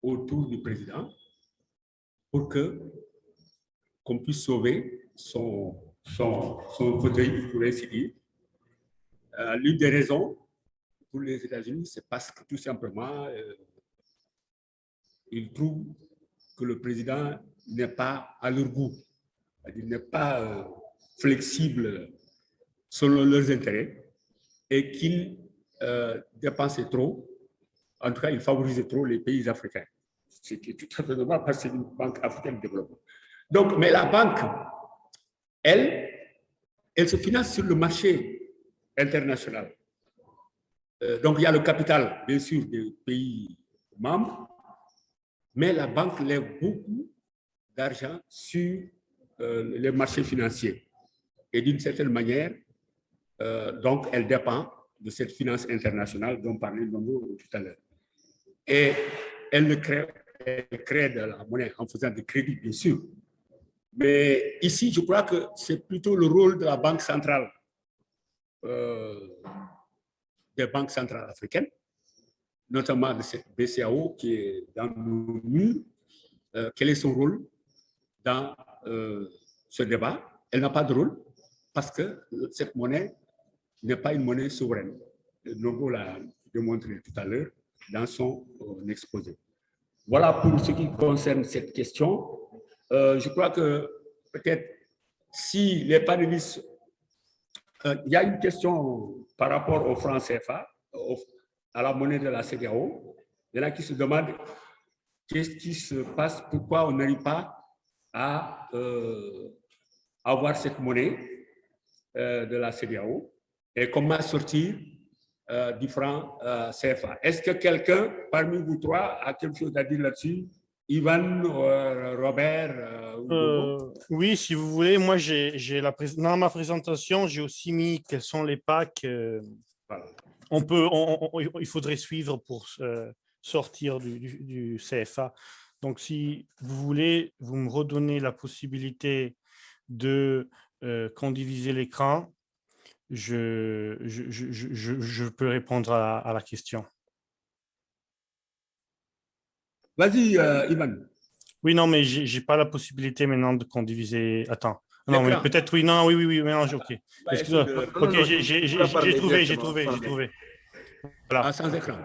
autour du président pour qu'on puisse sauver son fauteuil, pour ainsi dire. L'une des raisons pour les États-Unis, c'est parce que tout simplement, ils trouvent que le président n'est pas à leur goût, il n'est pas flexible selon leurs intérêts et qu'il dépensait trop. En tout cas, il favorisait trop les pays africains. Ce qui est tout à fait normal parce que c'est une banque africaine de développement. Donc, mais la banque, elle se finance sur le marché international. Donc, il y a le capital, bien sûr, des pays membres, mais la banque lève beaucoup d'argent sur les marchés financiers. Et d'une certaine manière, donc, elle dépend de cette finance internationale dont parlait Ndongo tout à l'heure. Et elle crée de la monnaie en faisant des crédits, bien sûr. Mais ici, je crois que c'est plutôt le rôle de la Banque centrale, des banques centrales africaines, notamment de cette BCAO qui est dans nos murs. Quel est son rôle dans ce débat? Elle n'a pas de rôle parce que cette monnaie n'est pas une monnaie souveraine. Ndongo l'a démontré tout à l'heure dans son exposé. Voilà pour ce qui concerne cette question. Je crois que peut-être si les panélistes... il y a une question par rapport au franc CFA, à la monnaie de la CEDEAO. Il y en a qui se demandent qu'est-ce qui se passe, pourquoi on n'arrive pas à avoir cette monnaie de la CEDEAO et comment sortir du franc CFA. Est-ce que quelqu'un parmi vous trois a quelque chose à dire là-dessus? Ivan, Robert oui, si vous voulez, moi, dans ma présentation, j'ai aussi mis quels sont les packs. Voilà. Il faudrait suivre pour sortir du CFA. Donc, si vous voulez, vous me redonnez la possibilité de condiviser l'écran, je peux répondre à la question. Vas-y, Ivan. Oui, non, mais je n'ai pas la possibilité maintenant de condiviser. Attends. Non, mais peut-être, oui, non, oui, non, ok. Excuse-moi. Ok, j'ai trouvé. Voilà. Sans écran.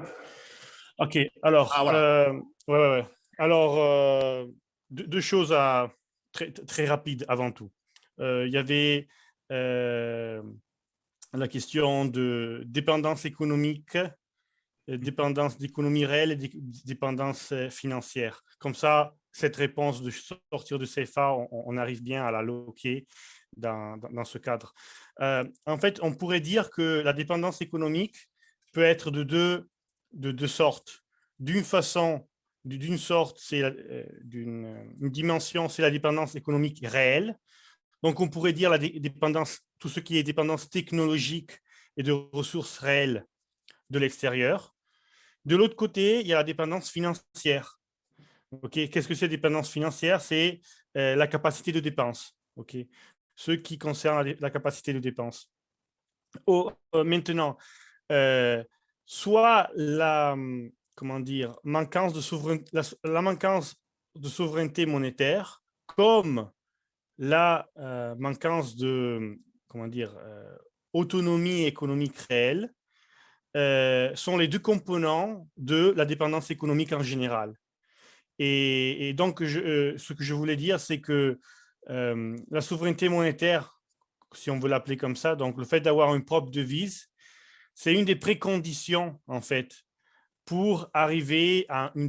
Ok, alors, voilà. Alors, deux choses très rapides avant tout. Il y avait la question de dépendance économique, dépendance d'économie réelle et dépendance financière. Comme ça, cette réponse de sortir de CFA, on arrive bien à la loquer dans ce cadre. En fait, on pourrait dire que la dépendance économique peut être de deux sortes. D'une sorte, c'est une dimension, c'est la dépendance économique réelle. Donc, on pourrait dire la dépendance, tout ce qui est dépendance technologique et de ressources réelles de l'extérieur. De l'autre côté, il y a la dépendance financière. Qu'est-ce que c'est la dépendance financière? C'est la capacité de dépense. Ce qui concerne la capacité de dépense. Maintenant, soit la manquance de souveraineté monétaire, comme la manquance de autonomie économique réelle, sont les deux composants de la dépendance économique en général. Et donc, ce que je voulais dire, c'est que la souveraineté monétaire, si on veut l'appeler comme ça, donc le fait d'avoir une propre devise, c'est une des préconditions, en fait, pour arriver à une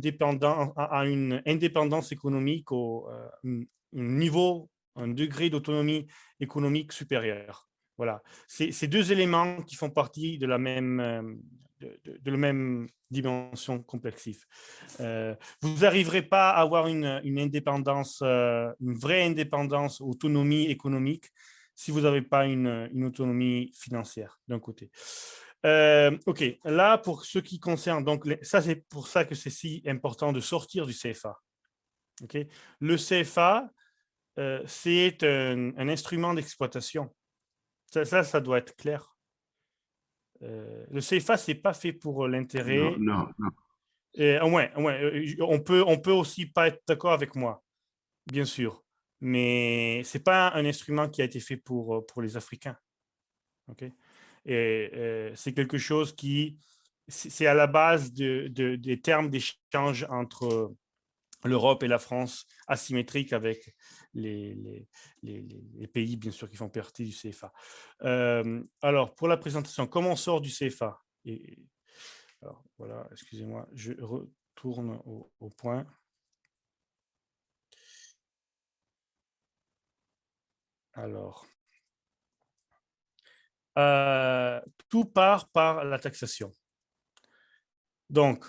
indépendance économique, un degré d'autonomie économique supérieur. Voilà. C'est deux éléments qui font partie de la même dimension complexive. Vous n'arriverez pas à avoir une indépendance, une vraie indépendance, autonomie économique, si vous n'avez pas une autonomie financière d'un côté. OK, là, pour ce qui concerne, donc, ça, c'est pour ça que c'est si important de sortir du CFA. Okay? Le CFA, c'est un instrument d'exploitation. Ça doit être clair. Le CFA, ce n'est pas fait pour l'intérêt. Non. On peut aussi pas être d'accord avec moi, bien sûr. Mais ce n'est pas un instrument qui a été fait pour les Africains. Okay? Et c'est quelque chose c'est à la base des termes d'échange entre l'Europe et la France, asymétriques avec les pays, bien sûr, qui font partie du CFA. Alors, pour la présentation, comment on sort du CFA? Alors, voilà, excusez-moi, je retourne au point. Alors, tout part par la taxation. Donc,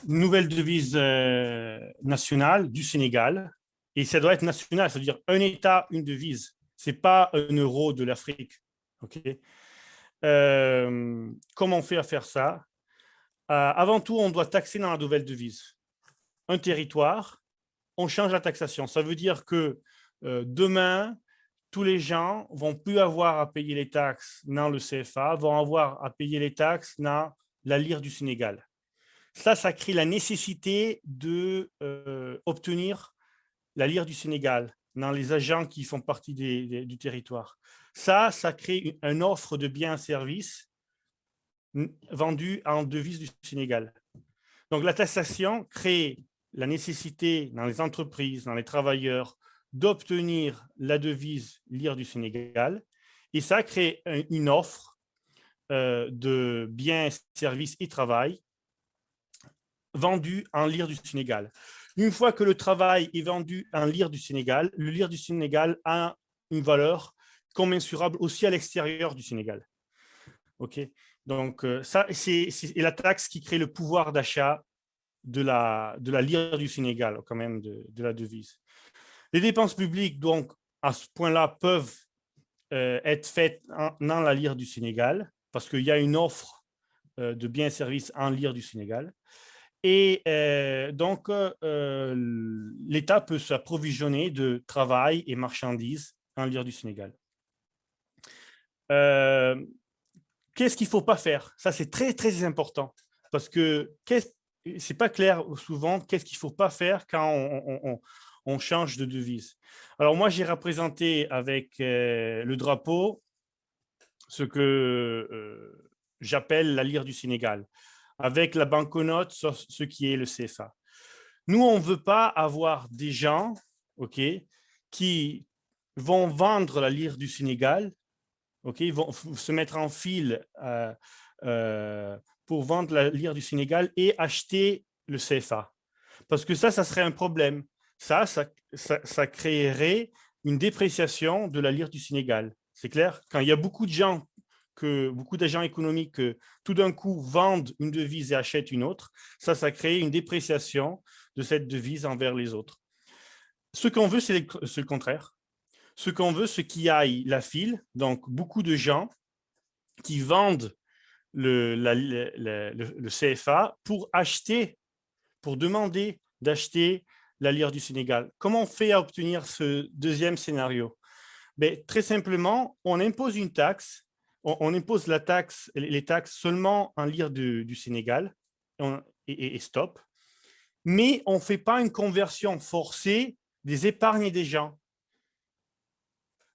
nouvelle devise nationale du Sénégal, Et ça doit être national, c'est-à-dire un État, une devise. Ce n'est pas un euro de l'Afrique. Okay. Comment on fait à faire ça? Avant tout, on doit taxer dans la nouvelle devise. Un territoire, on change la taxation. Ça veut dire que demain, tous les gens vont plus avoir à payer les taxes dans le CFA, vont avoir à payer les taxes dans la lire du Sénégal. Ça crée la nécessité d'obtenir la lire du Sénégal dans les agents qui font partie du territoire. Ça crée une offre de biens et services vendus en devise du Sénégal. Donc, la taxation crée la nécessité dans les entreprises, dans les travailleurs, d'obtenir la devise lire du Sénégal. Et ça crée une offre de biens, services et travail vendus en lire du Sénégal. Une fois que le travail est vendu en lire du Sénégal, le lire du Sénégal a une valeur commensurable aussi à l'extérieur du Sénégal. OK? Donc, ça, c'est la taxe qui crée le pouvoir d'achat de la lire du Sénégal, quand même, de la devise. Les dépenses publiques, donc, à ce point-là, peuvent être faites dans la lire du Sénégal, parce qu'il y a une offre de biens et services en lire du Sénégal. Et donc, l'État peut s'approvisionner de travail et marchandises en lire du Sénégal. Qu'est-ce qu'il ne faut pas faire? Ça, c'est très, très important, parce que ce n'est pas clair souvent qu'est-ce qu'il ne faut pas faire quand on change de devise. Alors, moi, j'ai représenté avec le drapeau ce que j'appelle la lire du Sénégal, avec la banquenote, ce qui est le CFA. Nous, on ne veut pas avoir des gens, okay, qui vont vendre la lire du Sénégal, okay, ils vont se mettre en file pour vendre la lire du Sénégal et acheter le CFA. Parce que ça serait un problème. Ça créerait une dépréciation de la lire du Sénégal. C'est clair? Quand il y a beaucoup de gens, beaucoup d'agents économiques tout d'un coup vendent une devise et achètent une autre, ça crée une dépréciation de cette devise envers les autres. Ce qu'on veut, c'est le contraire. Ce qu'on veut, c'est qu'il y ait la file, donc beaucoup de gens qui vendent le CFA pour demander d'acheter la lire du Sénégal. Comment on fait à obtenir ce deuxième scénario? Très simplement, on impose une taxe. On impose les taxes seulement en lire du Sénégal et stop. Mais on ne fait pas une conversion forcée des épargnes des gens.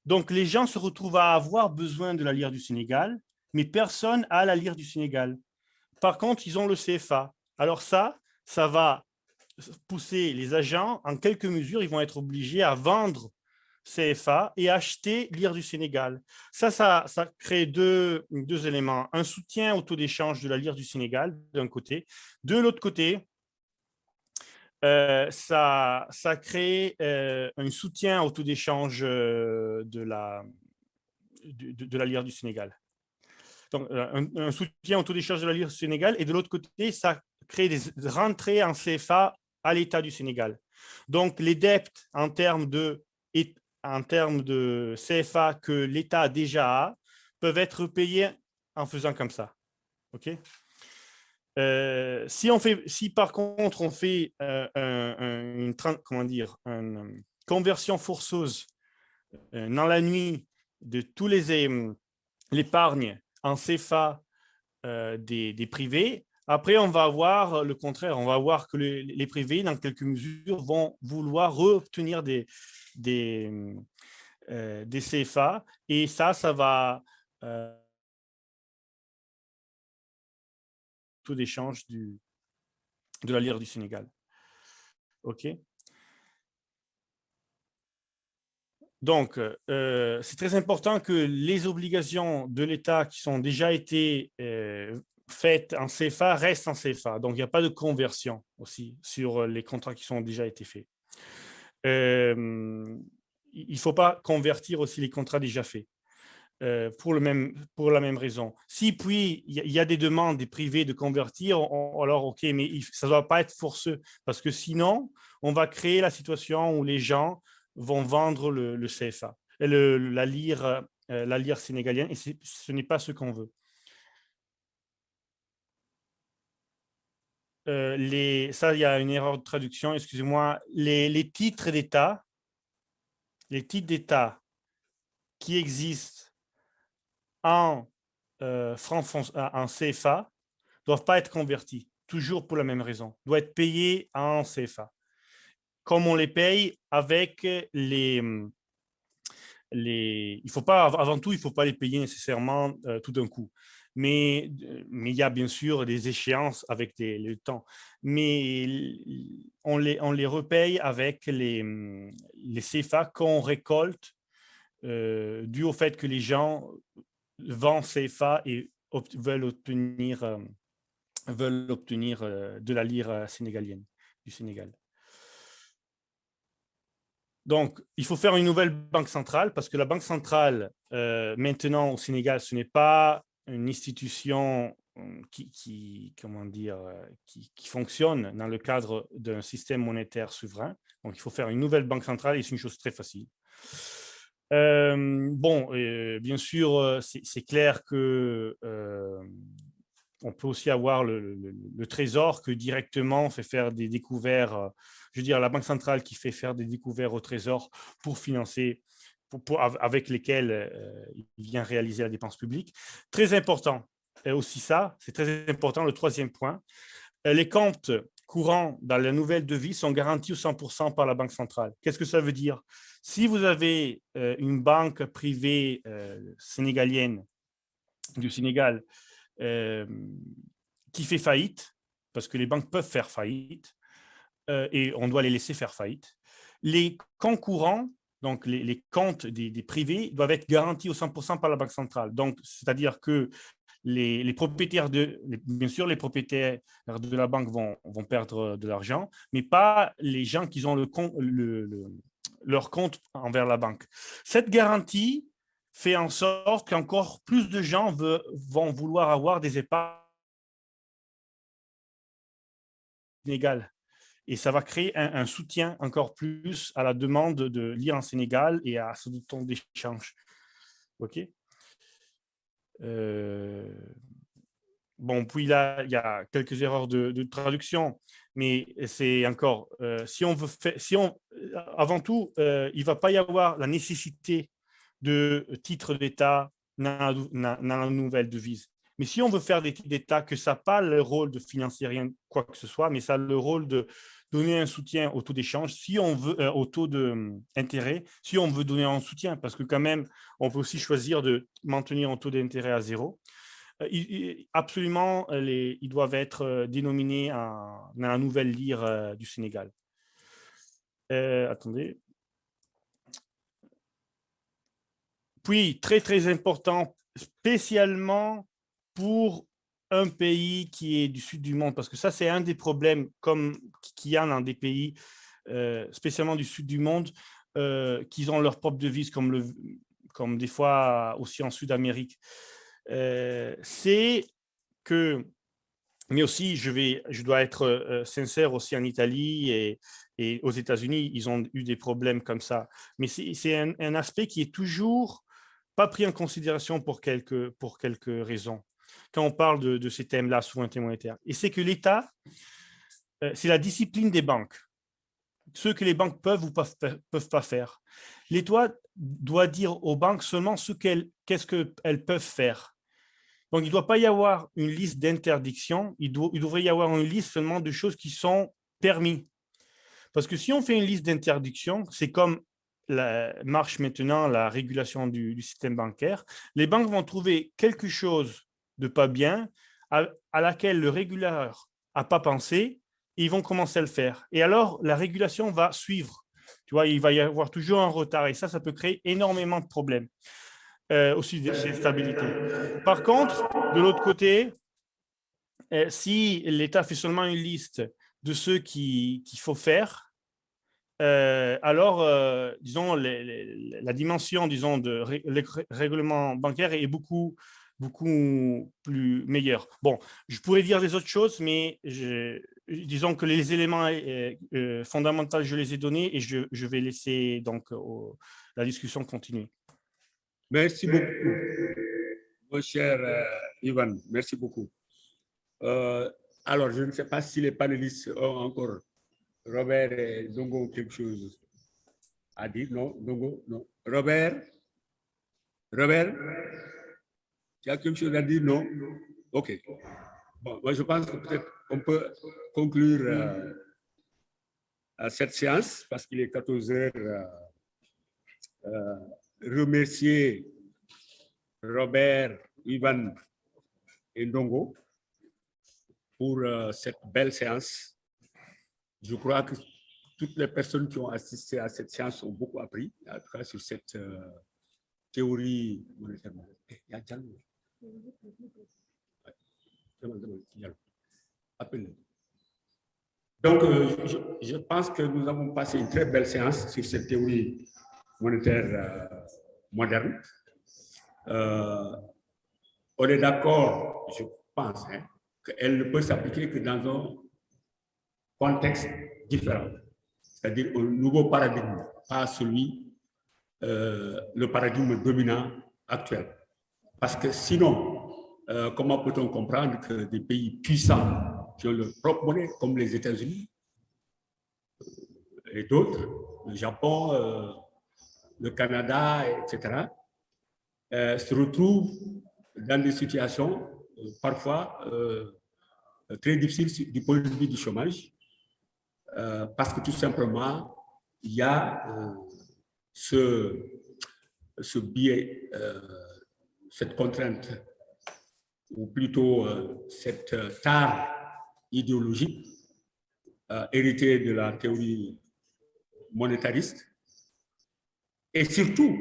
Donc, les gens se retrouvent à avoir besoin de la lire du Sénégal, mais personne n'a la lire du Sénégal. Par contre, ils ont le CFA. Alors ça va pousser les agents, en quelques mesures, ils vont être obligés à vendre CFA et acheter lire du Sénégal. Ça crée deux éléments. Un soutien au taux d'échange de la lire du Sénégal, d'un côté. De l'autre côté, ça crée un soutien au taux d'échange de la lire du Sénégal. Donc, un soutien au taux d'échange de la lire du Sénégal. Et de l'autre côté, ça crée des rentrées en CFA à l'État du Sénégal. Donc, les dettes en termes de CFA que l'État déjà a peuvent être payées en faisant comme ça. Okay? Si par contre on fait une conversion forceuse dans la nuit de tous l'épargne en CFA des privés, après on va avoir le contraire, on va voir que les privés, dans quelques mesures, vont vouloir reobtenir des CFA et ça va taux d'échange de la lire du Sénégal. OK? Donc, c'est très important que les obligations de l'État qui sont déjà été faites en CFA restent en CFA. Donc, il n'y a pas de conversion aussi sur les contrats qui ont déjà été faits. Il ne faut pas convertir aussi les contrats déjà faits. pour la même raison. Si puis il y a des demandes des privés de convertir, alors ok, mais ça ne doit pas être forceux, parce que sinon, on va créer la situation où les gens vont vendre le CFA, la lire sénégalienne, et ce n'est pas ce qu'on veut. Ça, il y a une erreur de traduction, excusez-moi. Les titres d'État qui existent en CFA ne doivent pas être convertis, toujours pour la même raison, doivent être payés en CFA. Comme on les paye avec il faut pas, avant tout, il ne faut pas les payer nécessairement tout d'un coup. Mais il y a bien sûr des échéances avec le temps. Mais on les repaye avec les CFA qu'on récolte dû au fait que les gens vendent CFA et veulent obtenir de la lire sénégalienne du Sénégal. Donc, il faut faire une nouvelle banque centrale parce que la banque centrale, maintenant au Sénégal, ce n'est pas une institution qui fonctionne dans le cadre d'un système monétaire souverain. Donc, il faut faire une nouvelle banque centrale et c'est une chose très facile. Bien sûr, c'est clair que on peut aussi avoir le Trésor que directement fait faire des découvertes, je veux dire la Banque centrale qui fait faire des découvertes au Trésor pour financer, avec lesquelles il vient réaliser la dépense publique. Très important, et aussi ça, c'est très important, le troisième point, les comptes courants dans la nouvelle devise sont garantis au 100% par la Banque centrale. Qu'est-ce que ça veut dire? Si vous avez une banque privée sénégalienne du Sénégal qui fait faillite, parce que les banques peuvent faire faillite, et on doit les laisser faire faillite, les comptes courants, donc les comptes des privés, doivent être garantis au 100% par la Banque centrale. Donc, c'est-à-dire que les propriétaires bien sûr, les propriétaires de la banque vont perdre de l'argent, mais pas les gens qui ont leur compte envers la banque. Cette garantie fait en sorte qu'encore plus de gens vont vouloir avoir des épargnes sénégal. Et ça va créer un soutien encore plus à la demande de lire en Sénégal et à ce ton d'échange. OK. Bon, puis là, il y a quelques erreurs de traduction, mais c'est encore, avant tout, il ne va pas y avoir la nécessité de titres d'État dans la nouvelle devise. Mais si on veut faire des titres d'État, que ça n'a pas le rôle de financer rien, quoi que ce soit, mais ça a le rôle de donner un soutien au taux d'échange, si on veut, au taux d'intérêt, si on veut donner un soutien, parce que quand même, on peut aussi choisir de maintenir un taux d'intérêt à zéro. Absolument, ils doivent être dénominés dans la nouvelle lire du Sénégal. Attendez. Puis, très, très important, spécialement pour un pays qui est du sud du monde, parce que ça, c'est un des problèmes qu'il y a dans des pays, spécialement du sud du monde, qui ont leur propre devise, comme des fois aussi en Sud-Amérique. C'est que, mais aussi, je dois être sincère aussi en Italie et aux États-Unis, ils ont eu des problèmes comme ça. Mais c'est un aspect qui est toujours pas pris en considération pour quelques raisons, quand on parle de ces thèmes-là, souveraineté monétaire. Et c'est que l'État, c'est la discipline des banques. Ce que les banques peuvent ou peuvent pas faire. L'État doit dire aux banques seulement qu'est-ce qu'elles peuvent faire. Donc, il ne doit pas y avoir une liste d'interdictions, il devrait y avoir une liste seulement de choses qui sont permises. Parce que si on fait une liste d'interdictions, c'est comme marche maintenant la régulation du système bancaire, les banques vont trouver quelque chose de pas bien à laquelle le régulateur n'a pas pensé, et ils vont commencer à le faire. Et alors, la régulation va suivre. Tu vois, il va y avoir toujours un retard et ça peut créer énormément de problèmes. Aussi des stabilités. Par contre, de l'autre côté, si l'État fait seulement une liste de ceux qu'il faut faire alors, disons, la dimension, disons, de règlement bancaire est beaucoup plus meilleure. Bon, je pourrais dire des autres choses, mais disons que les éléments fondamentaux, je les ai donnés et je vais laisser donc la discussion continuer. Merci beaucoup, mon cher Ivan. Merci beaucoup. Alors, je ne sais pas si les panélistes ont encore Robert et Dongo quelque chose à dire. Non, Dongo, non. Robert, tu as quelque chose à dire? Non? OK. Bon, moi, je pense que peut-être on peut conclure cette séance parce qu'il est 14 heures. Remercier Robert, Ivan et Ndongo pour cette belle séance. Je crois que toutes les personnes qui ont assisté à cette séance ont beaucoup appris, en tout cas sur cette théorie monétaire. Donc, je pense que nous avons passé une très belle séance sur cette théorie monétaire moderne. On est d'accord, je pense, qu'elle ne peut s'appliquer que dans un contexte différent, c'est-à-dire un nouveau paradigme, pas celui, le paradigme dominant actuel. Parce que sinon, comment peut-on comprendre que des pays puissants qui ont leur propre monnaie, comme les États-Unis et d'autres, le Japon, le Canada, etc., se retrouvent dans des situations parfois très difficiles du point de vue du chômage, parce que tout simplement, il y a ce biais, cette contrainte, ou plutôt cette tare idéologique héritée de la théorie monétariste, et surtout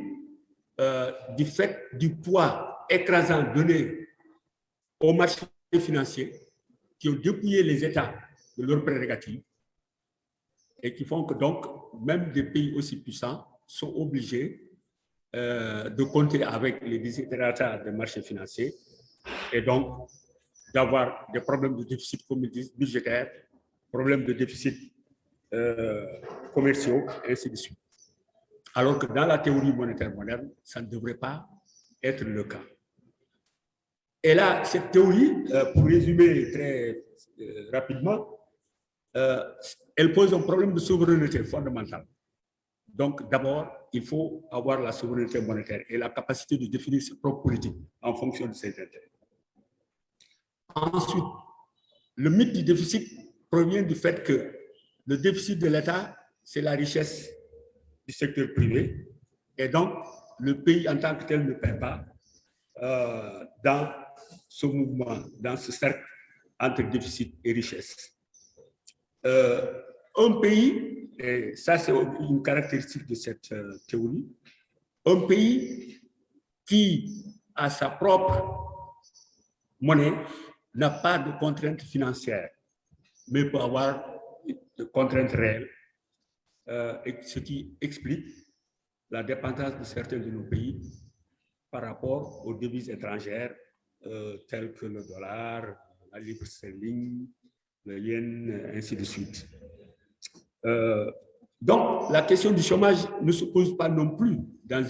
du fait du poids écrasant donné aux marchés financiers qui ont dépouillé les États de leurs prérogatives et qui font que donc même des pays aussi puissants sont obligés de compter avec les desiderata des marchés financiers et donc d'avoir des problèmes de déficit budgétaire, problèmes de déficit commerciaux, et ainsi de suite. Alors que dans la théorie monétaire moderne, ça ne devrait pas être le cas. Et là, cette théorie, pour résumer très rapidement, elle pose un problème de souveraineté fondamentale. Donc, d'abord, il faut avoir la souveraineté monétaire et la capacité de définir ses propres politiques en fonction de ses intérêts. Ensuite, le mythe du déficit provient du fait que le déficit de l'État, c'est la richesse du secteur privé, et donc le pays en tant que tel ne perd pas dans ce mouvement, dans ce cercle entre déficit et richesse. Un pays, et ça c'est une caractéristique de cette théorie, un pays qui a sa propre monnaie n'a pas de contraintes financières, mais peut avoir de contraintes réelles, ce qui explique la dépendance de certains de nos pays par rapport aux devises étrangères telles que le dollar, la livre sterling, le yen, ainsi de suite. Donc, la question du chômage ne se pose pas non plus dans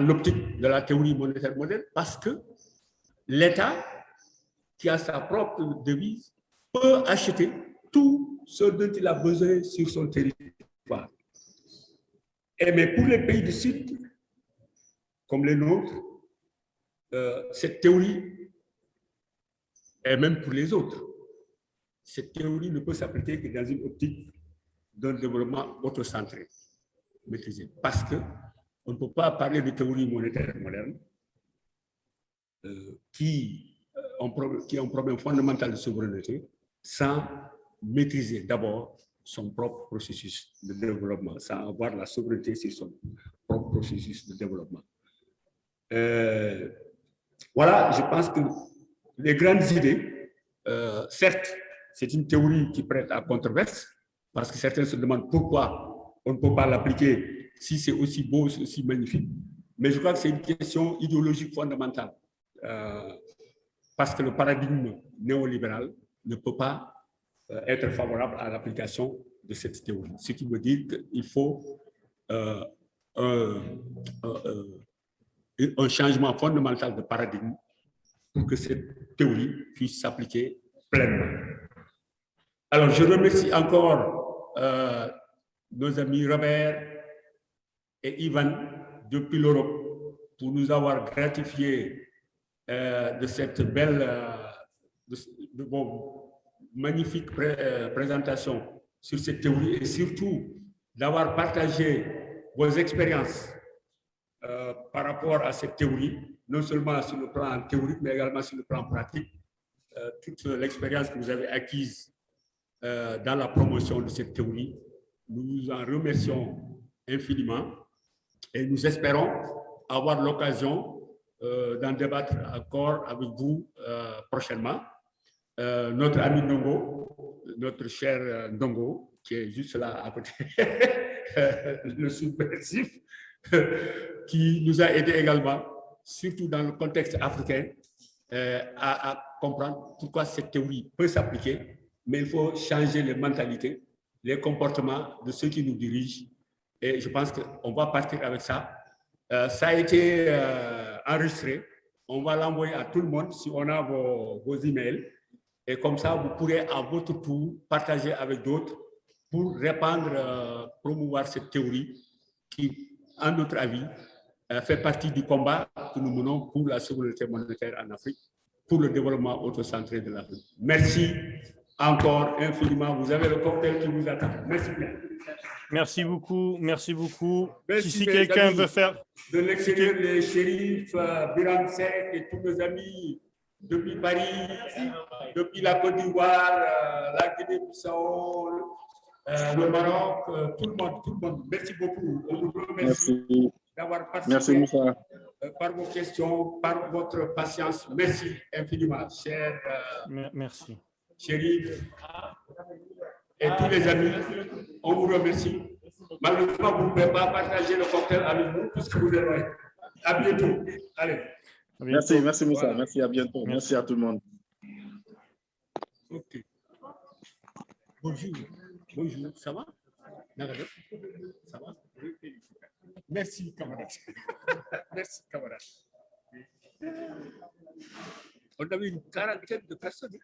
l'optique de la théorie monétaire moderne parce que l'État, qui a sa propre devise, peut acheter tout ce dont il a besoin sur son territoire. Mais pour les pays du Sud, comme les nôtres, cette théorie, et même pour les autres, cette théorie ne peut s'appliquer que dans une optique d'un développement autocentré, maîtrisé. Parce qu'on ne peut pas parler de théorie monétaire moderne qui a un problème fondamental de souveraineté sans maîtriser d'abord son propre processus de développement, sans avoir la souveraineté sur son propre processus de développement. Voilà, je pense que les grandes idées, certes, c'est une théorie qui prête à controverse, parce que certains se demandent pourquoi on ne peut pas l'appliquer si c'est aussi beau, aussi magnifique. Mais je crois que c'est une question idéologique fondamentale, parce que le paradigme néolibéral ne peut pas être favorable à l'application de cette théorie. Ce qui veut dire qu'il faut un changement fondamental de paradigme pour que cette théorie puisse s'appliquer pleinement. Alors, je remercie encore nos amis Robert et Ivan depuis l'Europe pour nous avoir gratifié de cette belle, de vos magnifiques présentations sur cette théorie et surtout d'avoir partagé vos expériences par rapport à cette théorie, non seulement sur le plan théorique, mais également sur le plan pratique. Toute l'expérience que vous avez acquise dans la promotion de cette théorie, nous vous en remercions infiniment et nous espérons avoir l'occasion d'en débattre encore avec vous prochainement. Notre ami Ndongo, notre cher Ndongo, qui est juste là à côté, le subversif, qui nous a aidé également, surtout dans le contexte africain, à comprendre pourquoi cette théorie peut s'appliquer, mais il faut changer les mentalités, les comportements de ceux qui nous dirigent. Et je pense qu'on va partir avec ça. Ça a été enregistré. On va l'envoyer à tout le monde si on a vos emails. Et comme ça, vous pourrez à votre tour partager avec d'autres pour répandre, promouvoir cette théorie qui, à notre avis, fait partie du combat que nous menons pour la souveraineté monétaire en Afrique, pour le développement autocentré de l'Afrique. Merci encore infiniment. Vous avez le cocktail qui vous attend. Merci bien. Merci beaucoup. Merci beaucoup. Merci, si quelqu'un veut faire... De l'extérieur, les shérifs, Biram Sek et tous nos amis depuis Paris, depuis la Côte d'Ivoire, la Guinée-Bissau, le Maroc, tout le monde. Merci beaucoup. On vous remercie d'avoir participé par vos questions, par votre patience. Merci infiniment, cher merci. Chérif et tous les amis. On vous remercie. Malheureusement, vous ne pouvez pas partager le cocktail avec nous puisque vous êtes loin. À bientôt. Allez. Merci Moussa. Voilà. Merci, à bientôt. Merci à tout le monde. Ok. Bonjour. Bonjour. Ça va? Ça va? Merci, camarade. Merci, camarade. On avait une quarantaine de personnes.